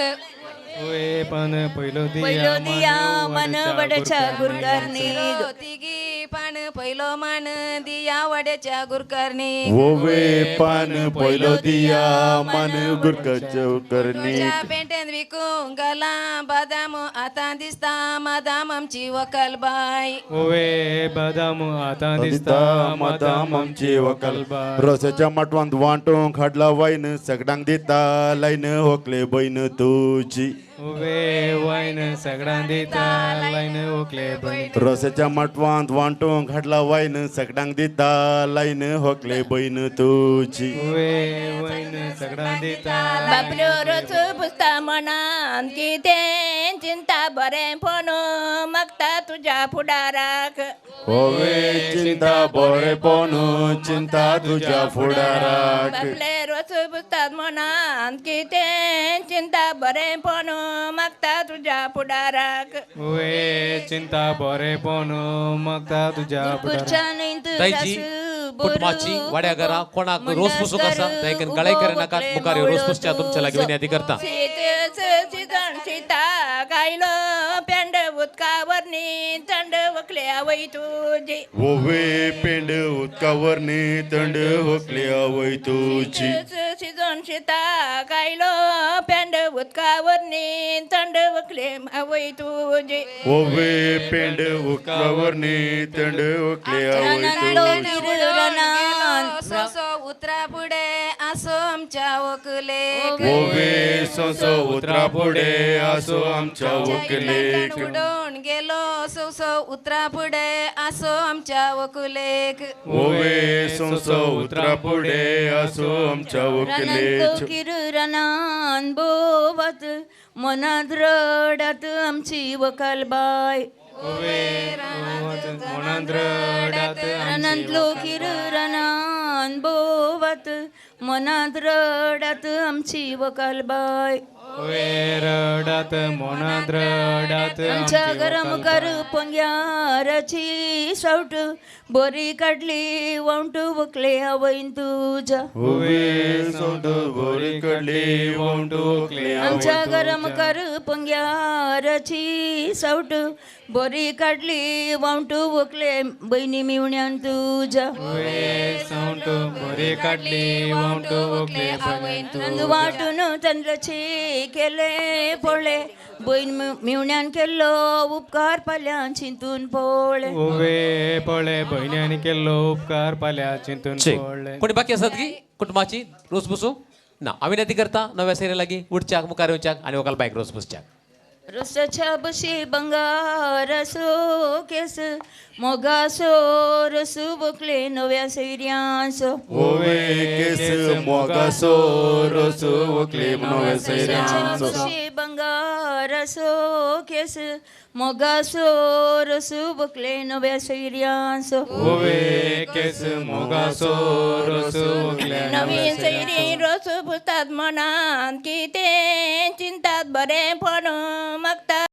पण पहिलो दिया मन वड्याच्या गुरकारणी तिगी पान पहिलो मान दिया वड्याच्या गुरकारणी ओवे पान पहिलो दिया मन गुरकच करणी पेंटेन विकूंक घाला बदाम आतां दिसता मादाम आमची वकलबाई ओवे बदाम आतां दिसता मदाम आमची वकलबाई रोसाच्या माटवांत वांटूंक हाडला वायन सगळ्यांक दिता लायन होकले बहीण तुजी उबे वाईन सगळ्यांक दिता लाईन ओकले बहीण रोसाच्या माटवांत वांटूंक हाडला वायन सगळ्यांक दिता लायन होकले बहीण तुजी उबे वाईन सगळ्यांक दिता बापल्यो रोस पुसता मनान कितें चिंता बरें पण मागता तुज्या फुडाराक होवे चिंता बरेपण चिंता तुझ्या फुडाराक बापले रोस पुसतात मनान कितें चिंता बरें पण मागता तुज्या फुडाराक उबे चिंता बरे पण मागता तुझ्या फुडाराक ताईची कुटुंबाची वाड्या घरा कोणाक रोस पुसूक आसा ताका गळाई करनाका मुखार रोस पुसच्या तुमच्या लागीं विनंती करता सीजन सीता कायलो पेंड उदकावरनी थंड वकले आवय तुजी होवे पेंड उदकावर थंड होकले आवय तुझी सीजन सीता कायलो पेंड उदकावरनी थंड वकले आवय तुजी होवे पेंड उदकावर थंड होकले आवय तुझी उतरा पुढे असो आमच्या वकले होवे सोसो उतरा पुढे असो आमच्या वकलेक उडून गेलो सो उतरा पुढे असो आमच्या वकुलेक होवे सोसो उतरा पुढे असो आमच्या वकलेक किरणान बोवत मनात रडत आमची वकाल बाय रणांतलो किरणान बोवत मनात रडत आमची वकाल बाय रडात मनात रडात आमच्या गरम कर पंग्याराची सावट बरी काढली वांट वकले आवईन तुझ्या होवे सोड बरी कडली वोंटुकले आमच्या गरम कर पंग्याराची सावट बरी काढली वांट वकले बहिणी मिवण्यान तुझ्या सावंट बरी काढली वांट वकले नंद वाटून चंद्रचे केले पळले बहीण मिवण्यान केल्लो उपकार पाल्यान चिंतून पळले उबे पळे बहिण्यानी केल्लो उपकार पाल्या चिंतून पडले कोणी बाकी आसात की कुटुंबाची रोस पुसू ना हांव विनंती करता नव्या सेरे लागीं उठच्याक मुखार येवच्याक आनी वकाल बायक रोस पुसच्याक रसाच्या बशी बंगार असो केस मोगासो रसू बकले नव्या सैर्यांसो होवे केस मोगासो रसो वकले नवे सैऱ्यांचो बशी बंगार असो केस मोगासो रसू बकले नव्या सैर्यांसो होवे केस मोगासो रसो वकले नवीन सैरी रोस पुसतात मनान कितें चिंतात बरें पण मागता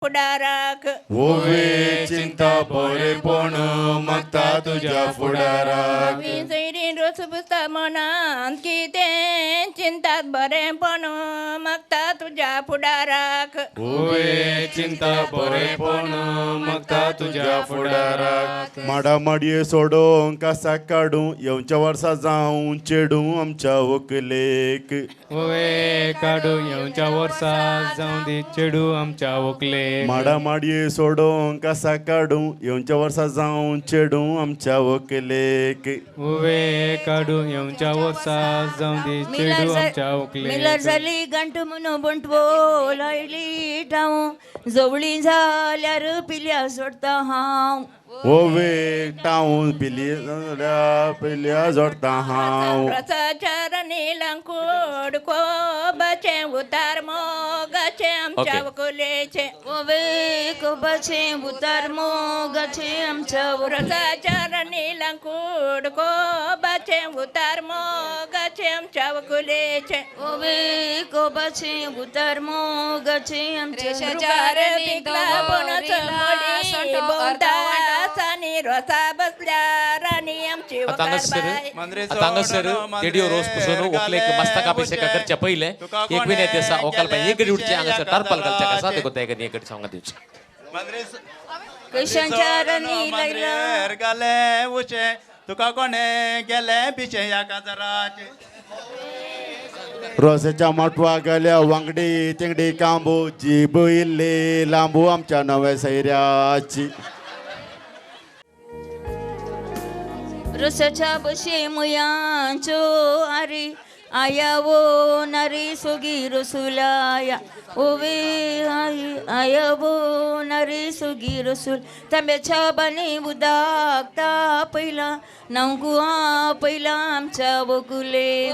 फुडाराक होवे चिंता बरेपण मागता तुझ्या फुडाराक नवीन सैरी रोस पुसतात मनान कितें चिंतात बरें पण मागता तुज्या फुडाराक होवे चिंता बरेपण मागता तुझ्या फुडाराक माडा माडये सोडूंक कासाक काडूं येवच्या वर्सा जावं चेडूं आमच्या वकलेक होवे काडू येवच्या वर्सा जाऊन दी चेडू आमच्या वकले माडा माडये सोडूंक कासाक काडूं येवच्या वर्सा जावं चेडूं आमच्या वकलेक होवे काडू येवच्या वर्सा जाऊन दी चेडू आमच्या वकले मिलर जाली गंट म्हणून बंटवो लायली टाव जवळी झाल्यार पिल्या सोडता हांव होवे टावन पिल्या जोडता हांव रसाचरणी लंकुड कोबाचे उतार मोगाचे आमच्या वकुलेचे ओवे कोबाचे उतार मोगाचे आमच्या रसाचरणी लंकुड कोबाचे उतार मोगाचे आमच्या वकुलेचे ओवे कोबाचे उतार मोगाचे आमच्या चार पिकला पणस मोडी बोलता सानी रोसा बसल्या राणी आमची आता वकार हांगासर बाय रेडिओ रोस पुसून ओकलेक मस्तकाभिषेक करच्या पहिले एक विनंती आसा ओकाल बाय एक उठचे हांगासर टारपाल घालच्या आसा देखो त्या एक सांगा दिवचे कैशांच्या राणी लायला गाले उचे तुका कोणे गेले पिशे या काजराचे रोसाच्या माटवा गेल्या वांगडी तिंगडी कांबू जीब इल्ले लांबू आमच्या नव्या सैऱ्याची रसाच्या बशे मुयांचो आरी आयावो नरी सुगी रसुलाया ओवे आयावो नरी सुगी रसुल तांब्याच्या बानी उदाकता पहिला नंगुआ पहिला आमच्या वकुले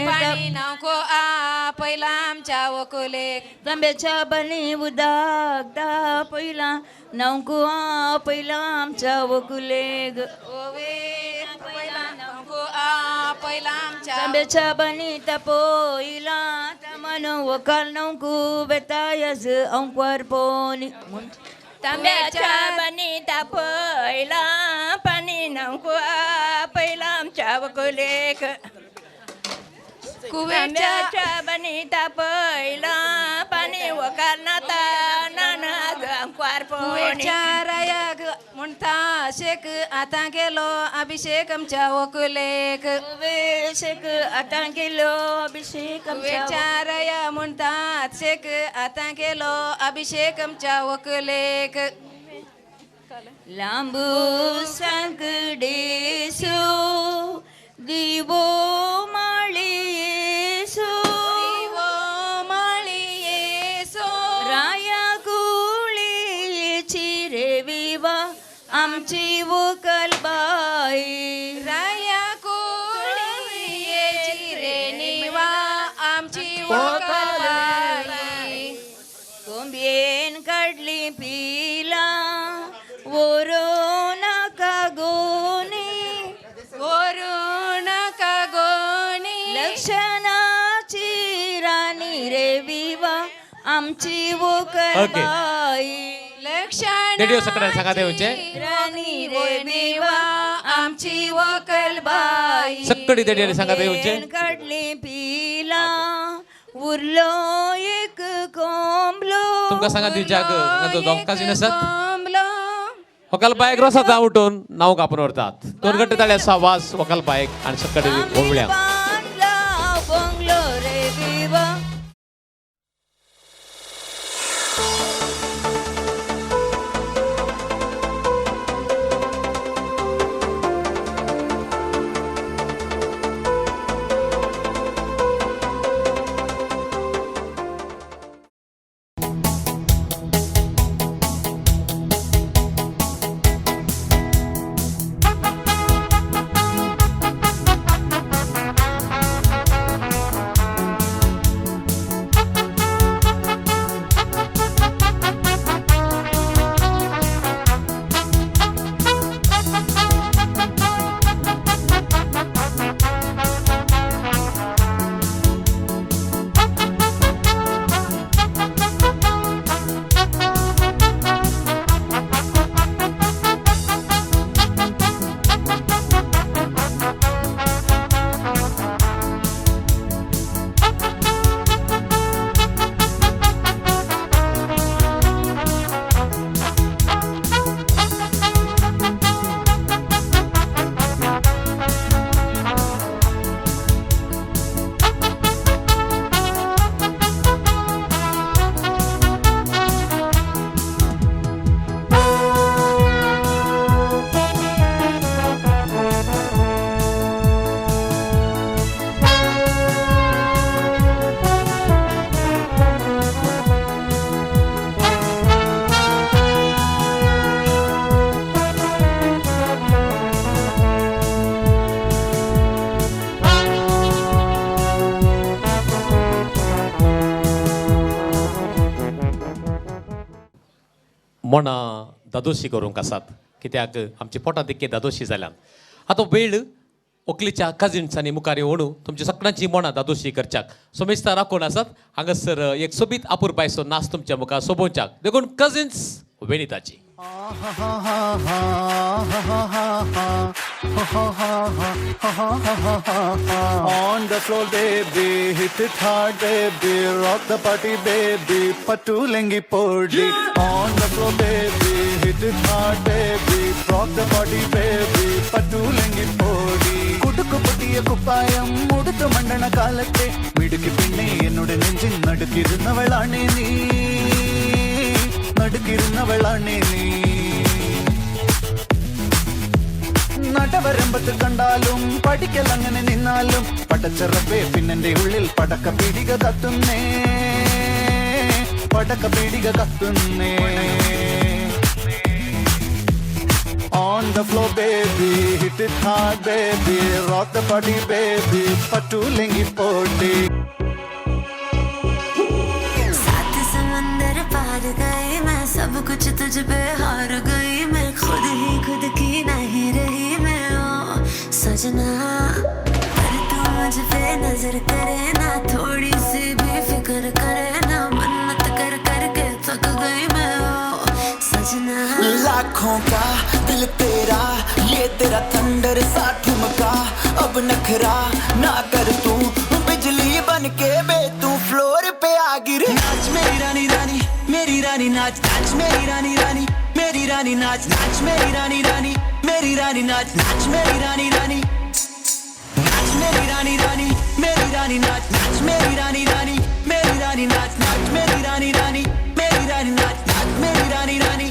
पाणी नको आ पहिला आमच्या वकुले तांब्याच्या बानी उदाकता पहिला नंगुआ पहिला आमच्या वकुले ओवे पहिला नको आ पहिला आमच्या तांब्याच्या बानी तापोईला तमन वकाल नंकू बेतायज अंक्वार पोनी तांब्याच्या बनी तापयला पाणी नको पहिला आमच्या वकुलेक तांब्याच्या बनी तापयला पाणी वकार नाता नाना अंक्वार पोणी रायाक म्हणता शेक आता गेलो अभिषेक आमच्या वकुलेक शेक आता गेलो अभिषेक विचारया म्हणतात शेक आता गेलो अभिषेक आमच्या वकुलेक लांबू सांगडेसो दिवो माळीसो राया गुळीची रे विवा आमची वकलबाई राया कुळीची रे निवा आमची वकलबाई कोंबेन काढली पिला वरो नाका गोनी वरुण कागोनी लक्षणाची राणी रे विवा आमची वकलबाई रेडिओ सगळ्यांना सांगा देऊचे राणी रे विवा आमची वकलबाई सक्कडी देडी सांगा देऊचे काढली पिला उरलो एक कोंबलो तुमका सांगा दिवच्या दोंकाची नसत कोंबलो वकाल बायक रोसात उठून नाव कापून वरतात 2 घंटे ताळ्याचा आवाज वकाल बायक आणि सक्कडी ओवळ्या बांधला बंगलो रे विवा मोना दादोशी करूंक आसात कित्याक आमची पोटां तितके दादोशी जाल्यात आतां वेळ ओकलीच्या कजिन्सांनी मुखार येवणू तुमच्या सगळ्यांची मोना दादोशी करच्याक सोमेस्तार राखून आसात हांगासर एक सोबीत आपुरबायचो नाच तुमच्या मुखार सोबोवच्याक देखून cousins वेनिताची On the floor, baby, hit it hard, baby, rock the party, baby, patulengi podi. On the floor, baby, hit it hard, baby, rock the party, baby, patulengi podi. Kudukku puttiya kuppayam, muduthu mandana kalatte, midukki pinne ennude nenjin nadukirunnavalane nee, nadukirunnavalane nee. എവരമ്പത്ത് കണ്ടാലും പഠിക്കൽ അങ്ങനെ നിന്നാലും പടച്ചറപ്പേ പിന്നെന്റെ ഉള്ളിൽ പടക്ക പീടിക കത്തുന്നേ, പടക്ക പീടിക കത്തുന്നേ. On the floor baby, hit it hard baby, rock the body baby, पट्टू लेंगी पोटी. सात समंदर पार गए मैं, सब कुछ तुझ पे हार गई मैं, खुद ही खुद की नहीं रही मैं ओ सजना. पर तू मुझ पे नजर करे ना, थोड़ी सी भी फिक्र करे ना, मन्नत कर करके थक गई मैं ओ सजना. लाखों का दिल तेरा, ये तेरा थंडर सा ठुमका, अब नखरा ना कर तू, बिजली बन के बे तू फ्लोर पे आ गिर. नाच मेरी रानी रानी, मेरी रानी नाच नाच मेरी रानी रानी, मेरी रानी नाच नाच मेरी रानी रानी, मेरी रानी नाच नाच मेरी रानी रानी, नाच मेरी रानी रानी, मेरी रानी नाच नाच मेरी रानी रानी, मेरी रानी नाच नाच मेरी रानी रानी, मेरी रानी नाच नाच मेरी रानी रानी.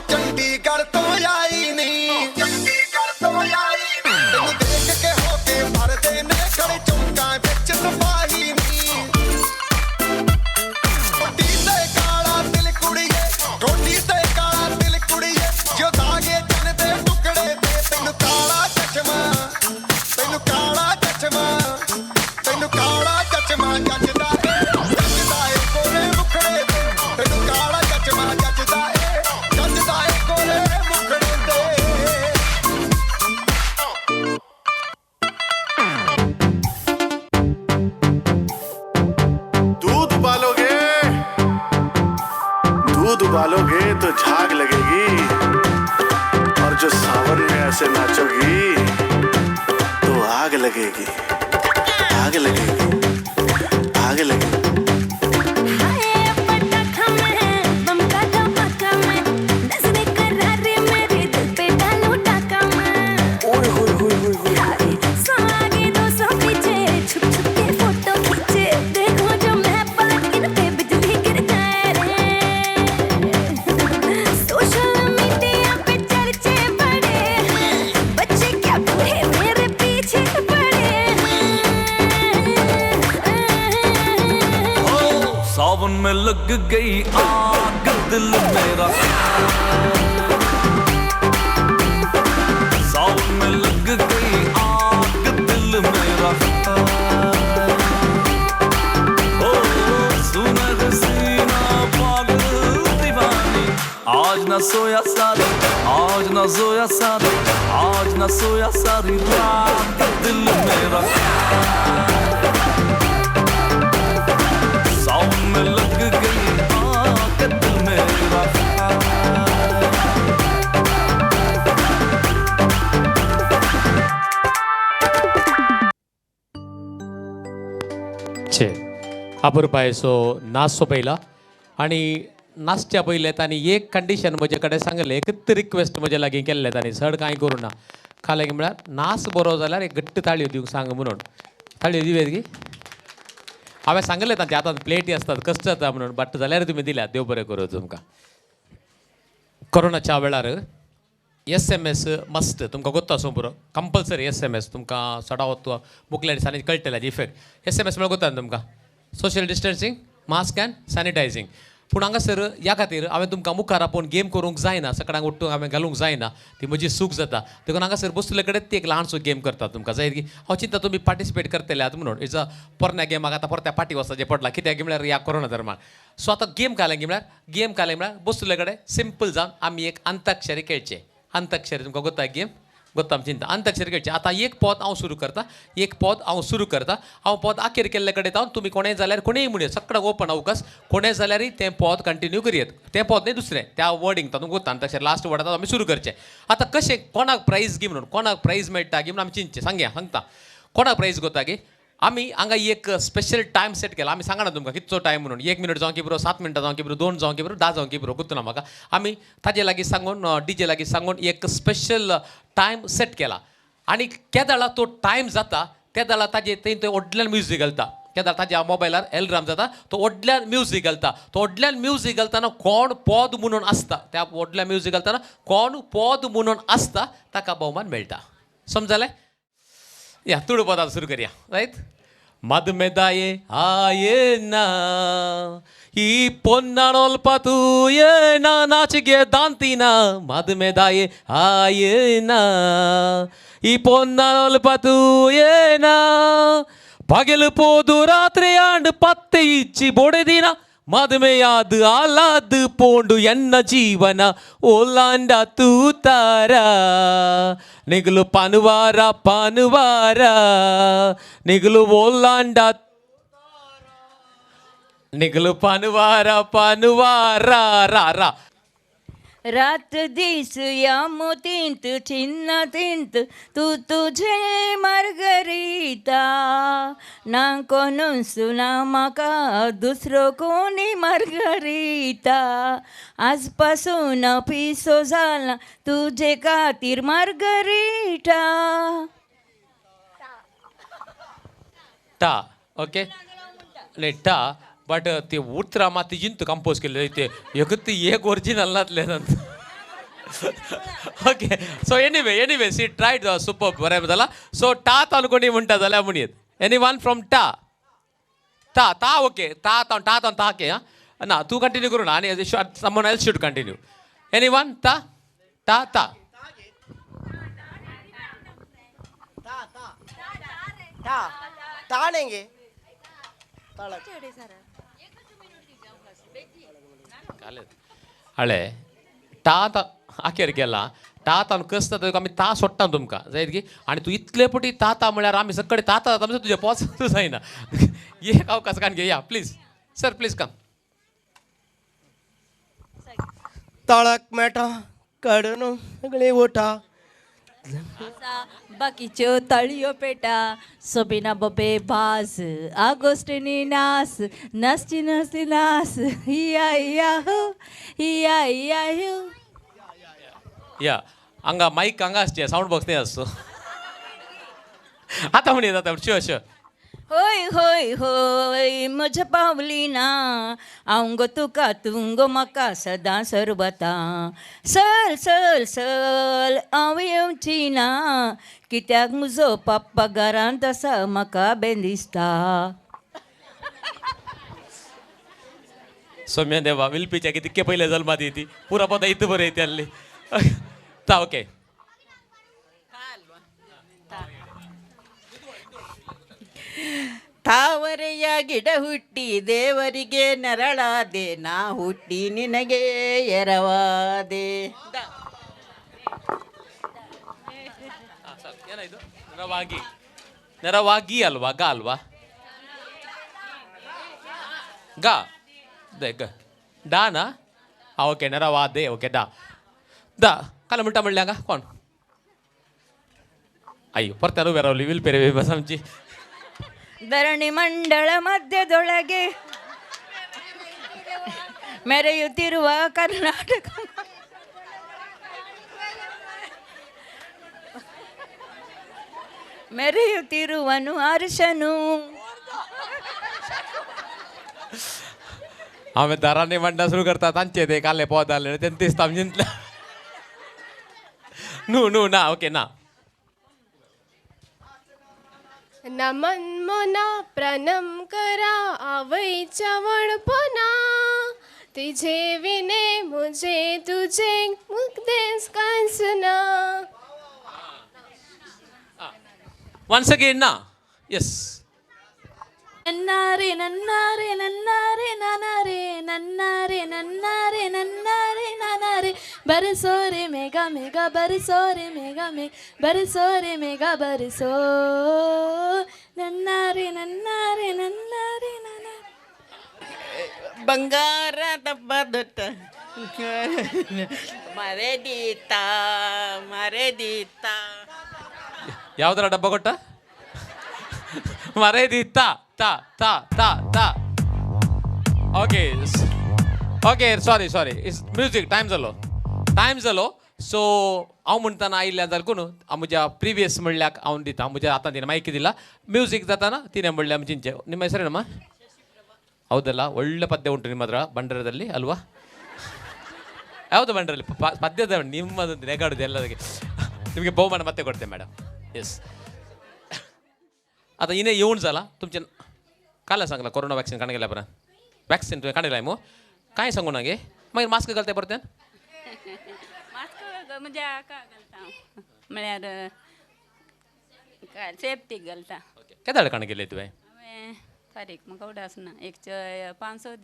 चंडीगढ़ तो आई नहीं, चंडीगढ़ तो आई नहीं, तेनू देख के होके भरदे ने खड़े चौंका विच सिपाही नहीं. कोटी ते काला दिल कुड़िए, कोटी ते काला दिल कुड़िए, जो दागे चन दे टुकड़े ते तेनू काला चश्मा, तेनू काला चश्मा, तेनू काला चश्मा जचदा है, जचदा है कोरे मुखड़े ते, तेनू काला चश्मा जचदा है, जचदा है कोरे मुखड़े ते. दूध उबालोगे, दूध उबालोगे तो झाग लगेगी, और जो सावन में ऐसे नाचोगी तो आग लगेगी, आग लगेगी, आग लगेगी. सावन में लग गई आग दिल मेरा, सावन में लग गई आग दिल मेरा. ओ सुना हसीना पागल दीवानी, आज न सोया सारी, आज न सोया सारी, आज न सोया सारी रात दिल मेरा. सावन में लग गई आग दिल मेरा. छे अपुरबाय सो नाचचो पयला आणि नाचच्या पयले तांणी एक कंडिशन म्हजे कडेन सांगलें, एकच रिक्वेस्ट म्हजे लागीं केल्लें तांणी, चड कांय करूं ना. खालें म्हळ्यार नाच बरो जाल्यार एक घट्ट ताळयो दिवंक सांग म्हणून. ताळयो दिवेत गी. हांवें सांगलें तांचे आतां प्लेटी आसतात कश्ट जाता म्हणून, बट जाल्यार तुमी दिल्यात, देव बरें करूं तुमकां. कोरोनाच्या वेळार SMS मस्ट तुमकां गोत्ता आसूं पुरो, कंपल्सरी SMS तुमकां सडावत बुकलेट्सांनी कळटलें इफेक्ट. SMS म्हळ्यार गोत्ता तुमकां सोशल डिस्टन्सींग, मास्क एंड सॅनिटायझींग. पूण हांगासर ह्या खातीर हांवें तुमकां मुखार आपोवन गेम करूंक जायना, सकाळांक उठून हांवें घालूंक जायना, ती म्हजी चूक जाता. देखून हांगासर बसले कडेन ती एक ल्हानसो गेम करता तुमकां जाय की हांव चिंता तुमी पार्टिसिपेट करतले आहात म्हणून. इट्स अ पोरण्या गेमाक आतां परत्या पाटी वचपाचें पडलां, कित्याक म्हळ्यार ह्या कोरोना दरम्यान. सो आतां गेम घालें म्हळ्यार बसले कडेन सिंपल जावन आमी एक अंताक्षरी खेळचे. अंताक्षरी तुमकां गोत्ता गेम, गोत्ता आमची चिंता. अंताक्षरी खेळची. आतां एक पद हांव सुरू करता, हांव पद आखेर केल्ले कडेन जावन तुमी कोणेय जाल्यार कोणेय म्हणून सगळ्यांक ओपन अवकाश, कोणेय जाल्यार तें पद कंटिन्यू करियेत. तें पद न्ही दुसरें, त्या वर्डिंग तातूंत गोत्ता अंताक्षरी लास्ट वर्ड आमी सुरू करचें. आतां कशें कोणाक प्रायज गी म्हणून, कोणाक प्रायज मेळटा गी म्हणून आमी चिंतचें. सांगता कोणाक प्रायज गोत्ता गे. आम्ही हांगा एक स्पेशल टायम सेट केला आम्ही सांगा ना तुमकां कितचो टायम म्हणून 1 मिनट जावं की बरो 7 मिनटां जावं की बरो 2 जावं की बरो 10 जावं की बरो गुर्तू ना म्हाका आमी ताजे लागीं सांगून डीजे लागीं सांगून एक स्पेशल टायम सेट केला आनी केदाळा तो टायम जाता केदाळा ताजे थंय व्हडल्यान म्युजीक घालता केदाळ ताज्या मोबायलार एलराम जाता तो व्हडल्यान म्युजीक घालता तो व्हडल्यान म्युजीक घालतना कोण पद म्हणून आसता त्या व्हडल्या म्युजीक घालतना कोण पद म्हणून आसता ताका भोवमान मेळटा समजलें या तुडू पदार सुरू करूया रायट ಮದುಮೆದಾಯೆ ಆಯೇನ ಈ ಪೊನ್ನಳೊಲ್ಪ ತೂಯೇನ ನಾಚಿಗೆ ದಾಂತಿನ ಮದುಮೆದಾಯೆ ಆಯೇನ ಈ ಪೊನ್ನಳೊಲ್ಪ ತೂಯೇನ పగలు పోదు రాత్రి ఆండ్ పత్తి ఇచ్చి బొడదిన మధుమేయాదు ఆలాదు పోండు ఎన్న జీవన ఓలాండ తూతారా నిగులు పనువారా నిగులు ఓలాండ నిగులు పనువారా రా రా रात दिस या मोतींत चिन्ह तिंत तू तुझे मार्गरीता ना कोण सुना म्हाका दुसरो कोणी मार्गरीता आजपासून पिसो जाला तुझे खातीर मार्गरीटा टा ओके नाही टा बट ते उतरा मातीजींत कंपोज केलेले ते एक ओरिजिनल नातलें okay so anyway she tried super बरें जाला सो टात कोणी म्हणटा जाल्यार म्हणयेत एनी वन फ्रॉम टा ता ओके ता के ना तूं कंटिन्यू करू ना आनी someone else should continue any one ता ताणेंगे हळे टात आखेर गेला टात कसता आमी ता सोडटा तुमकां जायत की आनी तूं इतले पटी ता म्हळ्यार आमी सगळे ता जाता तुजें पोच जायना एक अवकाश कान घेया प्लीज सर प्लीज कम तळक मेटा कडून सगळे ओटा बाकीच्यो तळयो पेटा सोबिना बबे भास आगोस्टिनी नास नासची नासली नास हिया हिया हो या हांगा माईक हांगा आसचे साऊंड बॉक्स नाही आसतो आतां म्हणयत आतां शुअर होय होय होय म्हज्या पावलीना हांव गो तुका तुंगो म्हाका सदां सरबता सल सल सल हांव येवची ना कित्याक म्हजो पप्पा घरांत आसा म्हाका बेन दिसता सौम्य देवा विलपीच्या कितके पहिले जल्मात येती पुरा पद इथं बरं येते आले ता ओके ತಾವರೆಯ ಗಿಡ ಹುಟ್ಟಿ ದೇವರಿಗೆ ನರಳಾದೆ ನಾ ಹುಟ್ಟಿ ನಿನಗೆ ಎರವಾದೆ ಏನಾಯ್ತು ನೆರವಾಗಿ ಅಲ್ವಾ ಗ ಅಲ್ವಾ ಗ डाना ओके नेरवादे ओके दा काल म्हणटा म्हणल्या हांगा कोण अय्यो परत्यान उबे रावली विलपेरे बस आमची ಧರಣಿ ಮಂಡಳ ಮಧ್ಯದೊಳಗೆ ಮೆರೆಯುತ್ತಿರುವ ಕರ್ನಾಟಕ ಮೆರೆಯುತ್ತಿರುವನು ಹರ್ಷನು हांवें दारांनी म्हणटा सुरू करता तांचे ते काले पोद आले तेन्ना दिसता जिंतल्या न्हू ना ओके ना नमन मना प्रणम करा आवईच्या वळपना तिचे विने मुझे तुझे मुक्तेस कांसना वन्स अगेन ना यस ನನ್ನಾರೆ ನನ್ನಾರೆ ನನ್ನಾರೆ ನಾನಾರೆ ನನ್ನಾರೆ ನನ್ನಾರೆ ನನ್ನಾರೆ ನಾನಾರೆ ಬರಸೋರೆ ಮೇಘ ಮೇಘ ಬರಸೋರೆ ಮೇಘ ಮೇಘ ಬರಸೋರೆ ಮೇಘ ಬರಸೋ ನನ್ನಾರೆ ನನ್ನಾರೆ ನನ್ನಾರೆ ನಾನಾರೆ ಬಂಗಾರದ ಬದುಟ ಮರೆದೀತಾ ಯಾವ್ದರ ಡಬ್ಬ ಕೊಟ್ಟ मारे दी ता ता ता ता ता okay okay sorry sorry it's music time जालो सो हांव म्हणटाना आयिल्ल्यान जाल्यार कोण म्हज्या प्रिवियस म्हणल्याक हांव दिता म्हज्या आतां तिणें मायकी दिला म्युझिक जाताना तिणें म्हणल्या ಮುಂಚೆ ನಿಮ್ಮ ಹೆಸರೇನಮ್ಮ ಹೌದಲ್ಲ ಒಳ್ಳೆ ಪದ್ಯ ಉಂಟು ನಿಮ್ಮ ಹತ್ರ ಬಂಡರದಲ್ಲಿ ಅಲ್ವಾ ಯಾವುದು ಬಂಡರಲ್ಲಿ ಪದ್ಯದ ನಿಮ್ಮದೊಂದು ರೆಕಾರ್ಡ್ ಎಲ್ಲದಕ್ಕೆ ನಿಮಗೆ ಬಹುಮಾನ ಮತ್ತೆ ಕೊಡ್ತೇನೆ ಮೇಡम येस आता इने येऊन झाला तुमचे काल सांगला कोरोना वॅक्सिन काण गेल्या बरं वॅक्सिन तुवें काणयलाय मग काय सांगू नागे मागीर मास्क घालताय परत मास्क म्हणजे हाका घालता म्हळ्यार सेफ्टीक घालता केदाळ काण गेले तुवें हांवें तारीख म्हाका उड आसना एक 500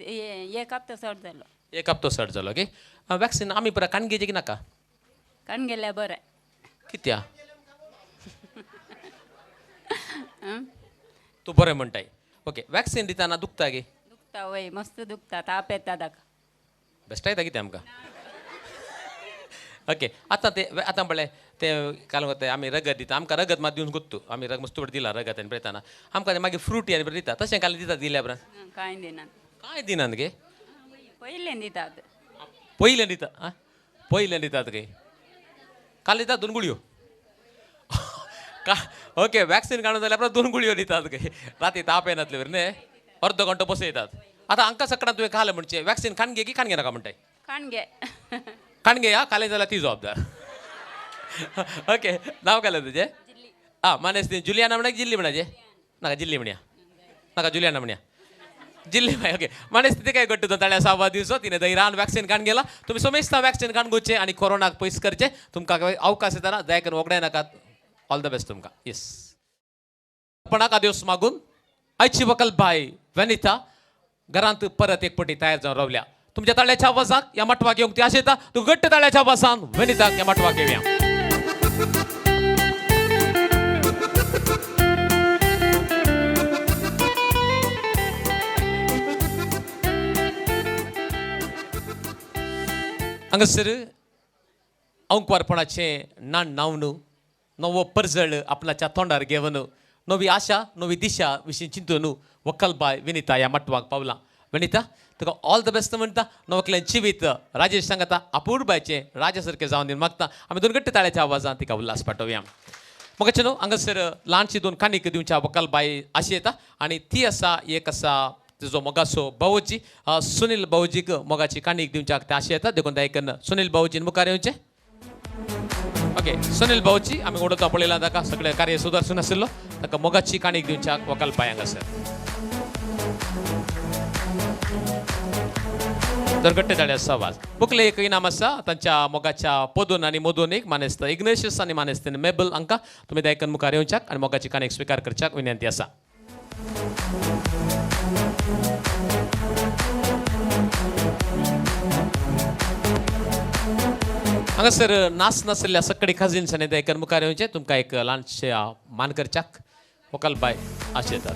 एक हप्तो चड जालो एक हप्तो चड जालो ओके वॅक्सिन आमी पुरा काण घेवचे की नाका काण गेल्या बरें कित्या तू बरें म्हणटाय ओके वॅक्सिन दिताना दुखता गे दुखता वय मस्त दुखता ताप येता ताका बेस्ट येता कितें आमकां ओके आतां म्हणलें ते काल वता आमी रगत दिता आमकां रगत मात दिवन गुत्तू आमी मस्त दिला रगत आनी पळयताना आमकां मागीर फ्रूट आनी बरें दिता तशें काल दिता दिल्या बरें कांय दिनात कांय दिनात गे पयलें दितात पयलें दितात गे काल दितात 2 गुळयो ओके वॅक्सिन काडून जाल्यार परत 2 गुळयो दितात गे राती ताप येनातले बरें न्ही अर्द घंटो बसयतात आतां हांकां सकाळां तुवें खालें म्हणचे वॅक्सिन खाण घे की खाण घे नाका म्हणटाय काण घे काण घे हा खालें जाल्यार ती जबाबदार ओके नांव काय तुजें आं मानेस ती जुलियाना म्हणा जिल्ली म्हणाजे नाका जिल्ली म्हणया नाका जुलियाना म्हणया जिल्ली माय ओके मानेस ती काय घट्ट ताळ्या 6 दिवस तिने धैर्यान वॅक्सिन काण गेला तुम्ही सोमेस्ता वॅक्सिन काण गोचे आणि कोरोनाक पयस करचे तुमकां अवकाश येताना जाय करून वगडाय नाकात ऑल द बेस्ट तुमकां येस आपणाक आदेश मागून आयची वकल बाय वनिता घरांत परत एक पटी तयार जावन रावल्या तुमच्या ताळ्याच्या आवाजाक या मटवाक येवंक ती आशेता तूं घट्ट ताळ्याच्या आवाजान वनिताक या मटवाक येवया हांगासर अंकवारपणाचें नांव नवो परजळ आपणाच्या तोंडार घेवन नवी आशा नवी दिशा विशीं चिंतून वकलबाय विनिता ह्या मटवाक पावलां विनिता तुका ऑल द बेस्ट म्हणटा नवकलें जिवीत राजेश सांगता अपूर्बायचें राजा सारकें जावन दी मागता आमी 2 घट्ट ताळ्याच्या आवाजान तिका उल्हास पाठोवया मोगाचें न्हू हांगासर ल्हानशी 2 काणीक दिवच्या वकलबाय आशा येता आनी ती आसा एक आसा तिजो मोगाचो भावोजी सुनील भावोजीक मोगाची काणीक दिवच्याक ते आशा येता देखून आयकन सुनील भावोजीन मुखार येवचें ओके सुनील भाऊची आम्ही ओडतो पळयला ताका सगळे कार्य सुदर्शन आशिल्लो ताका मोगाची काणीक दिवच्याक वकलबाय हांगासर दरगट्टे ताळे आवाज बुकले एक इनाम आसा तांच्या मोगाच्या पोदून आनी मोदून एक मानेस्त इग्नेशियस आनी मानेस्तीन मेबल हांकां तुमी आयकन मुखार येवच्याक आनी मोगाची काणीक स्विकार करच्याक विनंती आसा हांगासर नाच नासलेल्या सकडी खाजीन साने आयकन मुखार येवचें तुमकां एक ल्हानशें मान करच्याक वकलबाय आशा येतात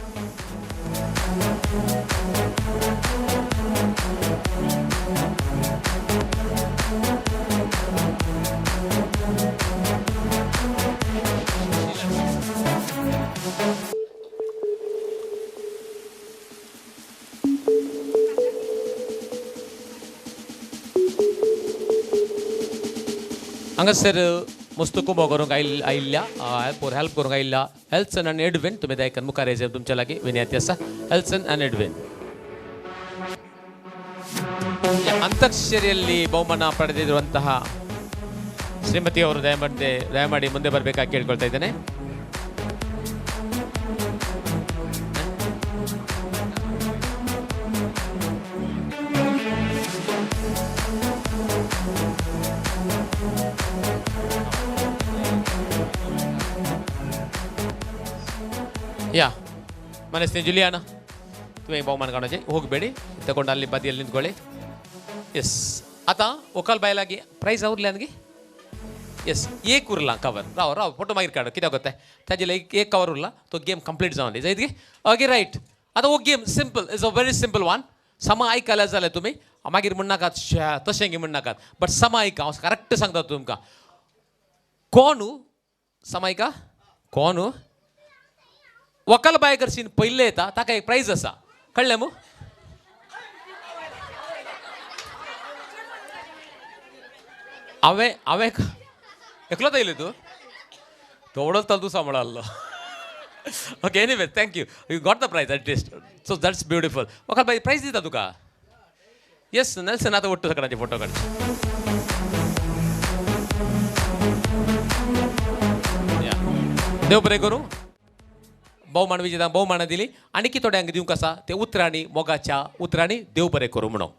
हांगासर मस्त कुंभ करूंक आयिल्ल्या हेल्प करूंक आयिल्ल्या एल्सन आनी एडविन तुमी आयकन मुखार येवचें तुमच्या लागीं विनंती आसा एल्सन आनी एडविन ಅಂತಕ್ಷರಿಯಲ್ಲಿ ಬಹುಮಾನ ಪಡೆದಿರುವಂತಹ ಶ್ರೀಮತಿ ಅವರು ದಯಮಾಡಿ ಮುಂದೆ ಬರಬೇಕಾಗಿ ಕೇಳ್ಕೊಳ್ತಾ ಇದ್ದೇನೆ ಯಾ ಮನಸ್ಸಿನ ಜುಲಿಯಾನ तुम्ही बहुमान काढायचे होगಬೇಡಿ ತಗೊಂಡು ಅಲ್ಲಿ ಬದಿಯಲ್ಲಿ ನಿಂತ್ಕೊಳ್ಳಿ ಎಸ್ आता वकलबाय लागी प्राइज आवरल्यान गे येस एक उरला कवर राव फोटो मागीर काड कित्याक कोत्ताय ताजेले एक कवर उरला तो गेम कंप्लीट जावन दी जायत गे ओके रायट आतां हो game simple is a very simple one समा आयकल्या जाल्यार तुमी मागीर म्हणनाकात तशें गे म्हणनाकात बट समा आयका हांव करेक्ट सांगता तुमकां कोण समायका कोण वकाल बाय करशीन पयले येता ताका एक प्राइज आसा कळ्ळें मू हांवें हांवें एकलोच येयले तूं थोडोच तू सांबाळलो okay anyway thank you you got the prize at least so that's beautiful वकाल बाय प्राइज दिता तुका येस नेल्सन आतां ओट्टू सकाळचे फोटो काड देव बरें करूं भोवमान विजेत्यांक भोवमानां दिली आनी कितें थोड्यांक दिवंक आसा ते उतरांनी मोगाच्या उतरांनी देव बरें करूं म्हणून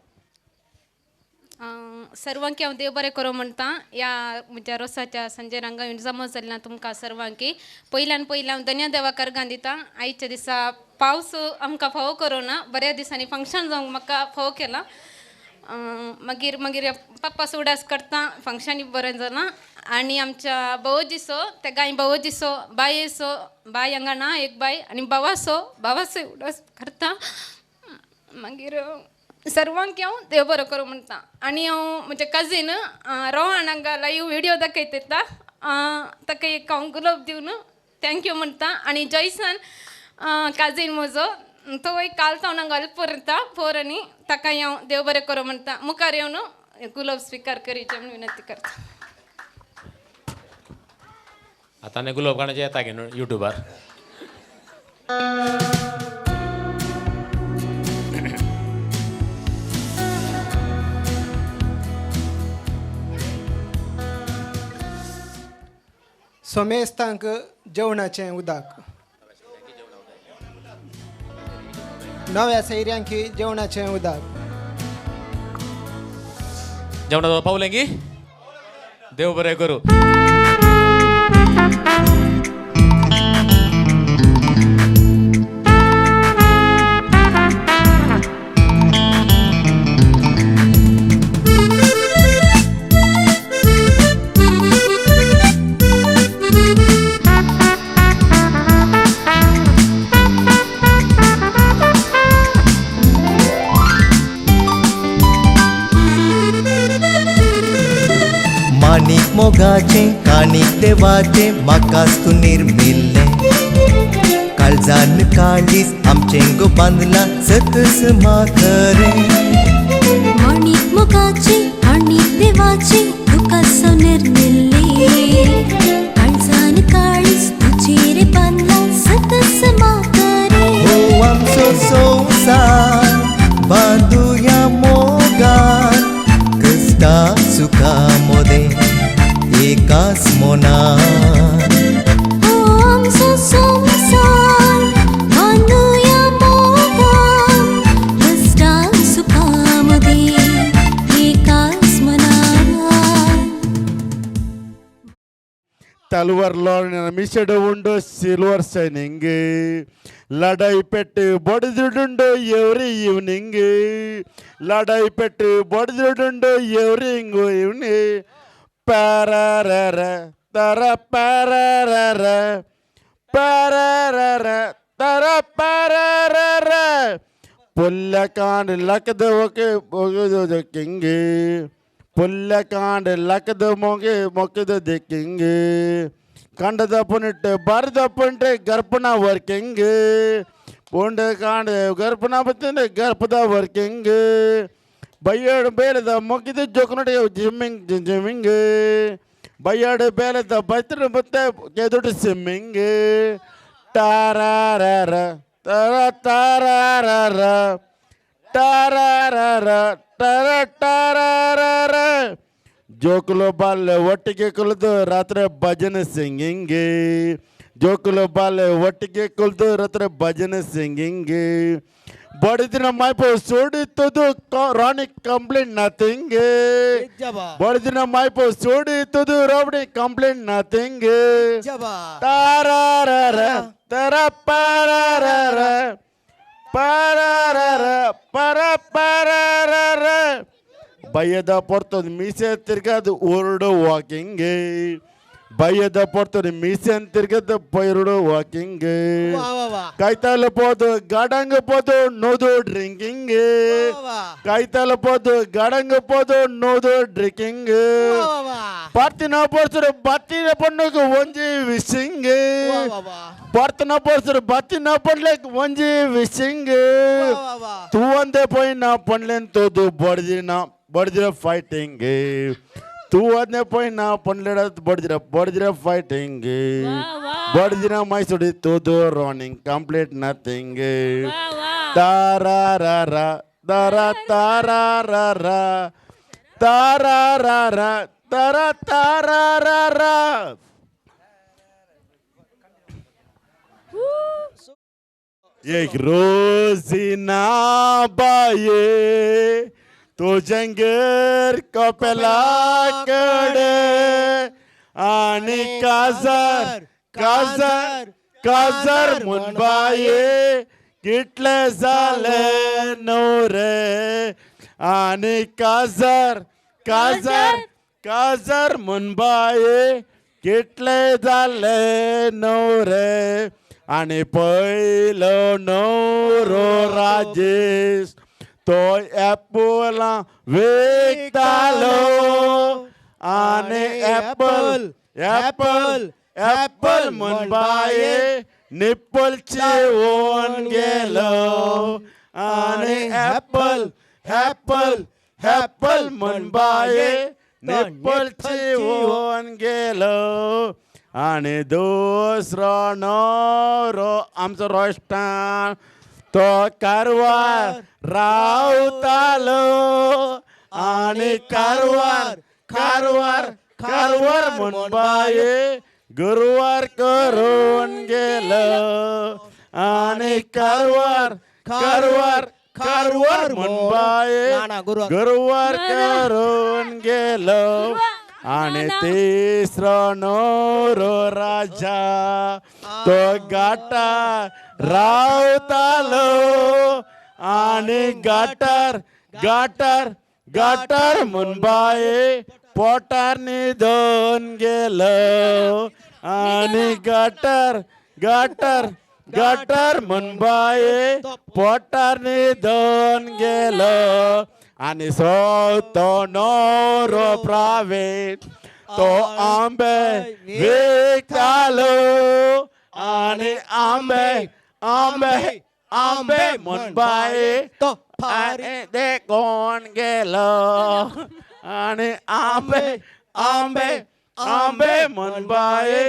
सर्वांकी हांव देव बरें करूं म्हणटा ह्या म्हज्या रोसाच्या संजय रंगा जमा जाल्ल्या तुमकां सर्वांकी पयल्यान पयलें हांव धन्यदेवाक अर्गां दितां आयच्या दिसा पावस आमकां फावो करोना बऱ्या दिसांनी फंक्शन जावंक म्हाका फावो केला मागीर मागीर पप्पा उडास करता फंक्शनी बरें जालां आनी आमच्या भवजीसो ते गाय भवजीसो बायेसो बाय हांगा ना एक बाय आनी भावासो उडास करता मागीर सर्वांक हांव देव बरो करूं म्हणटा आनी हांव म्हजे कजीन रोहन हांगा लायव्ह व्हिडिओ दाखयता येता ताका एक हांव गुलाब दिवन थँक्यू म्हणटा आनी जयसन काजीन म्हजो तो एक काल जावन हांगा हेल्प करता फोर आनी ताकाय हांव देव बरें करूं म्हणटा मुखार येवन गुलाब स्विकार करीचे म्हणून विनंती करता आतां आनी गुलाब गाण्याचें येता गे न्हू युट्यूबार सोमेस्तांक जेवणाचें उदक नव्या सैऱ्यांकी जेवणाचें उदक जेवणा पावलें गी देव बरें करूं माणिक मोगाचे काणीक देवाचे म्हाकाच तूं निर्मिल्ले काळजान काळीस आमचें गो बांदला सतस म्हाखरे माणिक मोगाचे काणीक देवाचे तुका सो निर्मिल्ले काळजान काळीस तुजेर बांदला सतस म्हाखरे हो आमचो संवसार बांदुया मोगान कष्टा सुखा मोदे एकाच मोनान आमचो संवसार बांदुया मोगान कष्टा सुखामध्ये एकाच मनान तलवार Laurn missed undo silver signing लड़ाई पेट बड़जुडुंडो एवरी इवनिंग लड़ाई पेट बड़जुडुंडो एवरी इवनिंग पैरारा तारा पैरारा पैरारा तारा पैरारा पुल्लकांड लकद ओके बोगदो किंगे पुल्लकांड लकद मोगे मोकद देखेंगे कंडद पुनिट बारद पुनिट गर्पना वर्केंगे पोंड कांड गर्पना बतने गर्पदा वर्केंगे बय्यड़ बेलद मोकिद जोकनट जिमिंग जिमिंगे बय्यड़ बेलद बतर बत्ते केदुट सिमिंगे तारारा तारा तारारा तारारा तारा तारारा जोकुलो बाल वट्टिगे कुलदु रात्रे भजन सिंगिंगे जोकुलो बाल वट्टिगे कुलदु रात्रे भजन सिंगिंगे बड़े दिन माइपो सोडी तुदु रानी कंप्लेंट नथिंग बड़े दिन माइपो सोडी तुदु रावड़ी कंप्लेंट नथिंग तारारा तारा पारारा पारारा para pararara ಬಯ್ಯದ ಪೊರ್ತದ ಮೀಸೆ ತಿರ್ಗದು ಓರ್ಡು ವಾಕಿಂಗ್ ಬಯ್ಯದ ಪಡ್ತಾರೆ ಮೀಸನ್ ತಿರ್ಗದ ಪೈರುಡು ವಾಕಿಂಗ್ ಕೈತಾಲ ಪೋದು ಗಡಂಗ ಪೋದು ನೋದು ಡ್ರಿಂಕಿಂಗ್ ಕೈತಾಲ ಪೋದು ಗಡಂಗ ಪೋದು ನೋದು ಡ್ರಿಂಕಿಂಗ್ ಪಾರ್ತಿನ ಪೋರ್ಸರು ಬತ್ತಿನ ಪಣ್ಣಗೆ ಒಂಜಿ ವಿಶಿಂಗ್ ಪಾರ್ತಿನ ಪೋರ್ಸರು ಬತ್ತಿನ ಪಡ್ಲೆಕ್ ಒಂಜಿ ವಿಶಿಂಗ್ ತೂ ಒಂದೇ ಪೋಯಿನ ಪಣ್ಲೆನ್ ತೋದು ಬಡ್ದಿರ ಫೈಟಿಂಗ್ तू आदने पॉइंट ना पणलेडा बडजिरा फाइटिंग बडजिरा मैसुडी तू दो रनिंग कंप्लीट नथिंग तारा रा रा तारा तारा रा रा तारा रा रा तारा तारा रा रा एक रोजीना बाये तो जंगर कपेलाकडे आणि काजर मुनबाये किटले झाले नवरे आणि काजर मुनबाये किटले झाले नवरे आणि पहिलो नवरो राजेश तो ॲपला विकतालो आणि ॲपल मुनबाये निप्पलचे होऊन गेलो आणि ॲपल मुनबाये निप्पलचे होऊन गेलो आणि दुसरो नवरो आमचो रोस्टान तो कारवार रावतालो आणि कारवार मुनबाये गुरुवार करून गेलो आणि कारवार मुनबाये गुरुवार करून गेलो आणि तिसरो नवरो राजा तो गाटा रावतालो आणि गाटर मुनबाये पोटार निधन गेलो आणि गाटर मुनबाये पोटार निधन गेलो आणि तो नवरो प्रावेट तो आंबे विकतालो आणि आंबे मुनबाये तो देखून गेलो आणि आंबे मुनबाये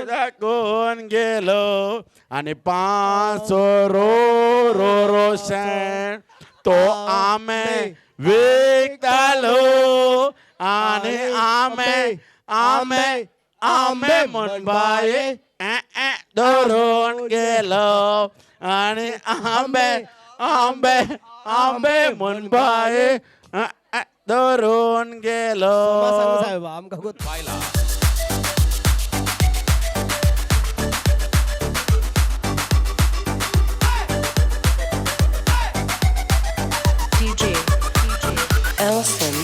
देखून गेलो आणि 500 रोशन तो आंबे विकतालो आणि आंबे मुनबाये धरून गेलो आणि आंबे मुनबाये धरून गेलो Elson.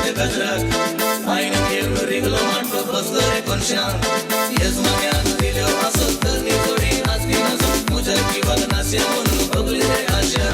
ते गजराक आईन घेऊन रिगलो मांडो बसलो रे कोणशान येस मान्यान दिलो हसत नी थोडी नाचकी नसत मुझा की वाला नाचे म्हणून बघली रे आशा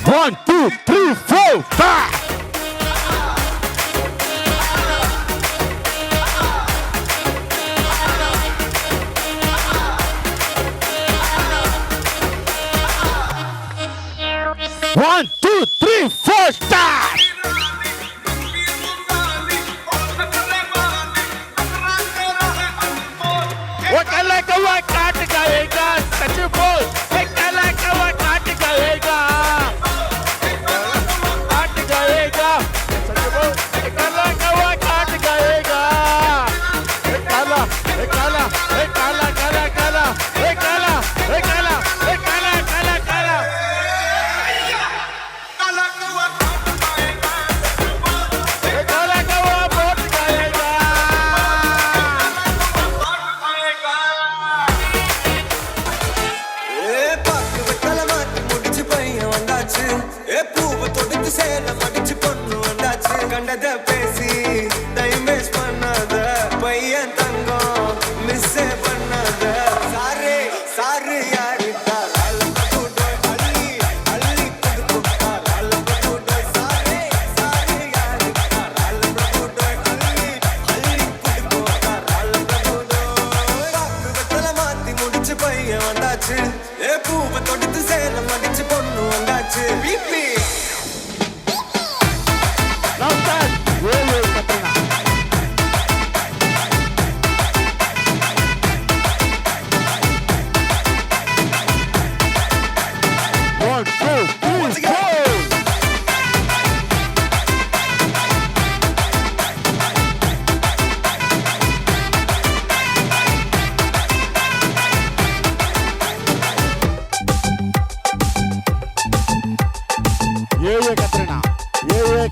One, two, three, four, five. One, two, three, four, start. वो काला कौवा काट गएगा सच बोल ये काला कौवा काट गएगा सच बोल ये काला कौवा काट गएगा ये काला काला काला काला काला ये काला काला काला काला काला काला कौवा बोट गएगा अंगाच ए पूव तोडीत सेल मगच Ponnu अंगाच BP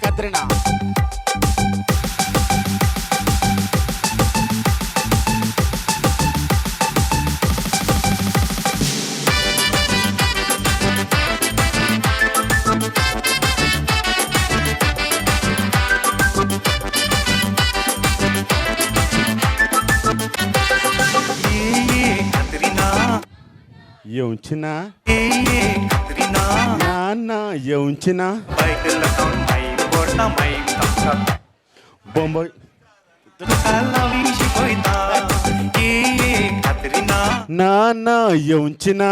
Katrina. Yonchina, Katrina, Nana, Yonchina, Bible account, my porta, my thumbs up, Bomboy, Katrina, Nana, Yonchina,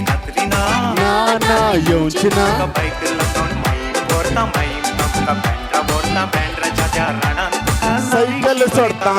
Katrina, Nana, Yonchina, Bible account, my porta, my thumbs up, Bandra, Borta, Bandra, Jaja, Rana, Cycle sorta.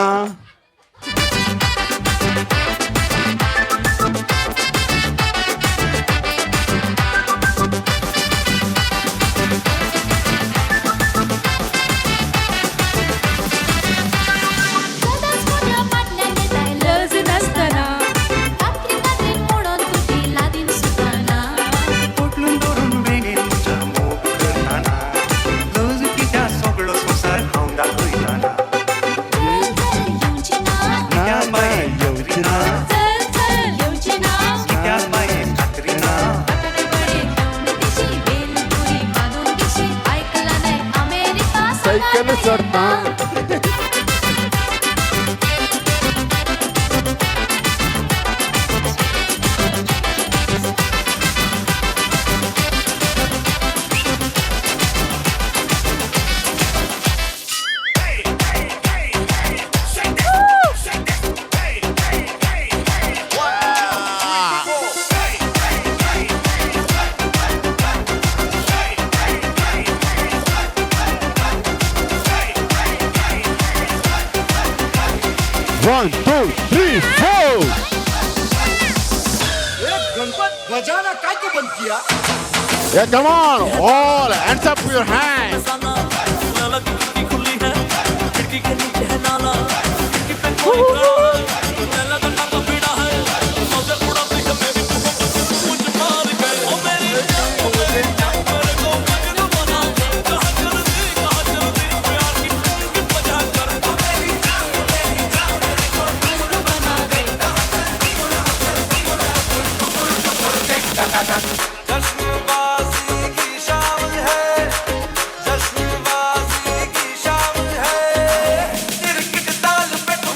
Cycle sorta. One, two, three, four. Yeah, come on, all hands up with your hands. जश्नबाजी की शाम है, जश्नबाजी की शाम है, cricket ताल पे तुम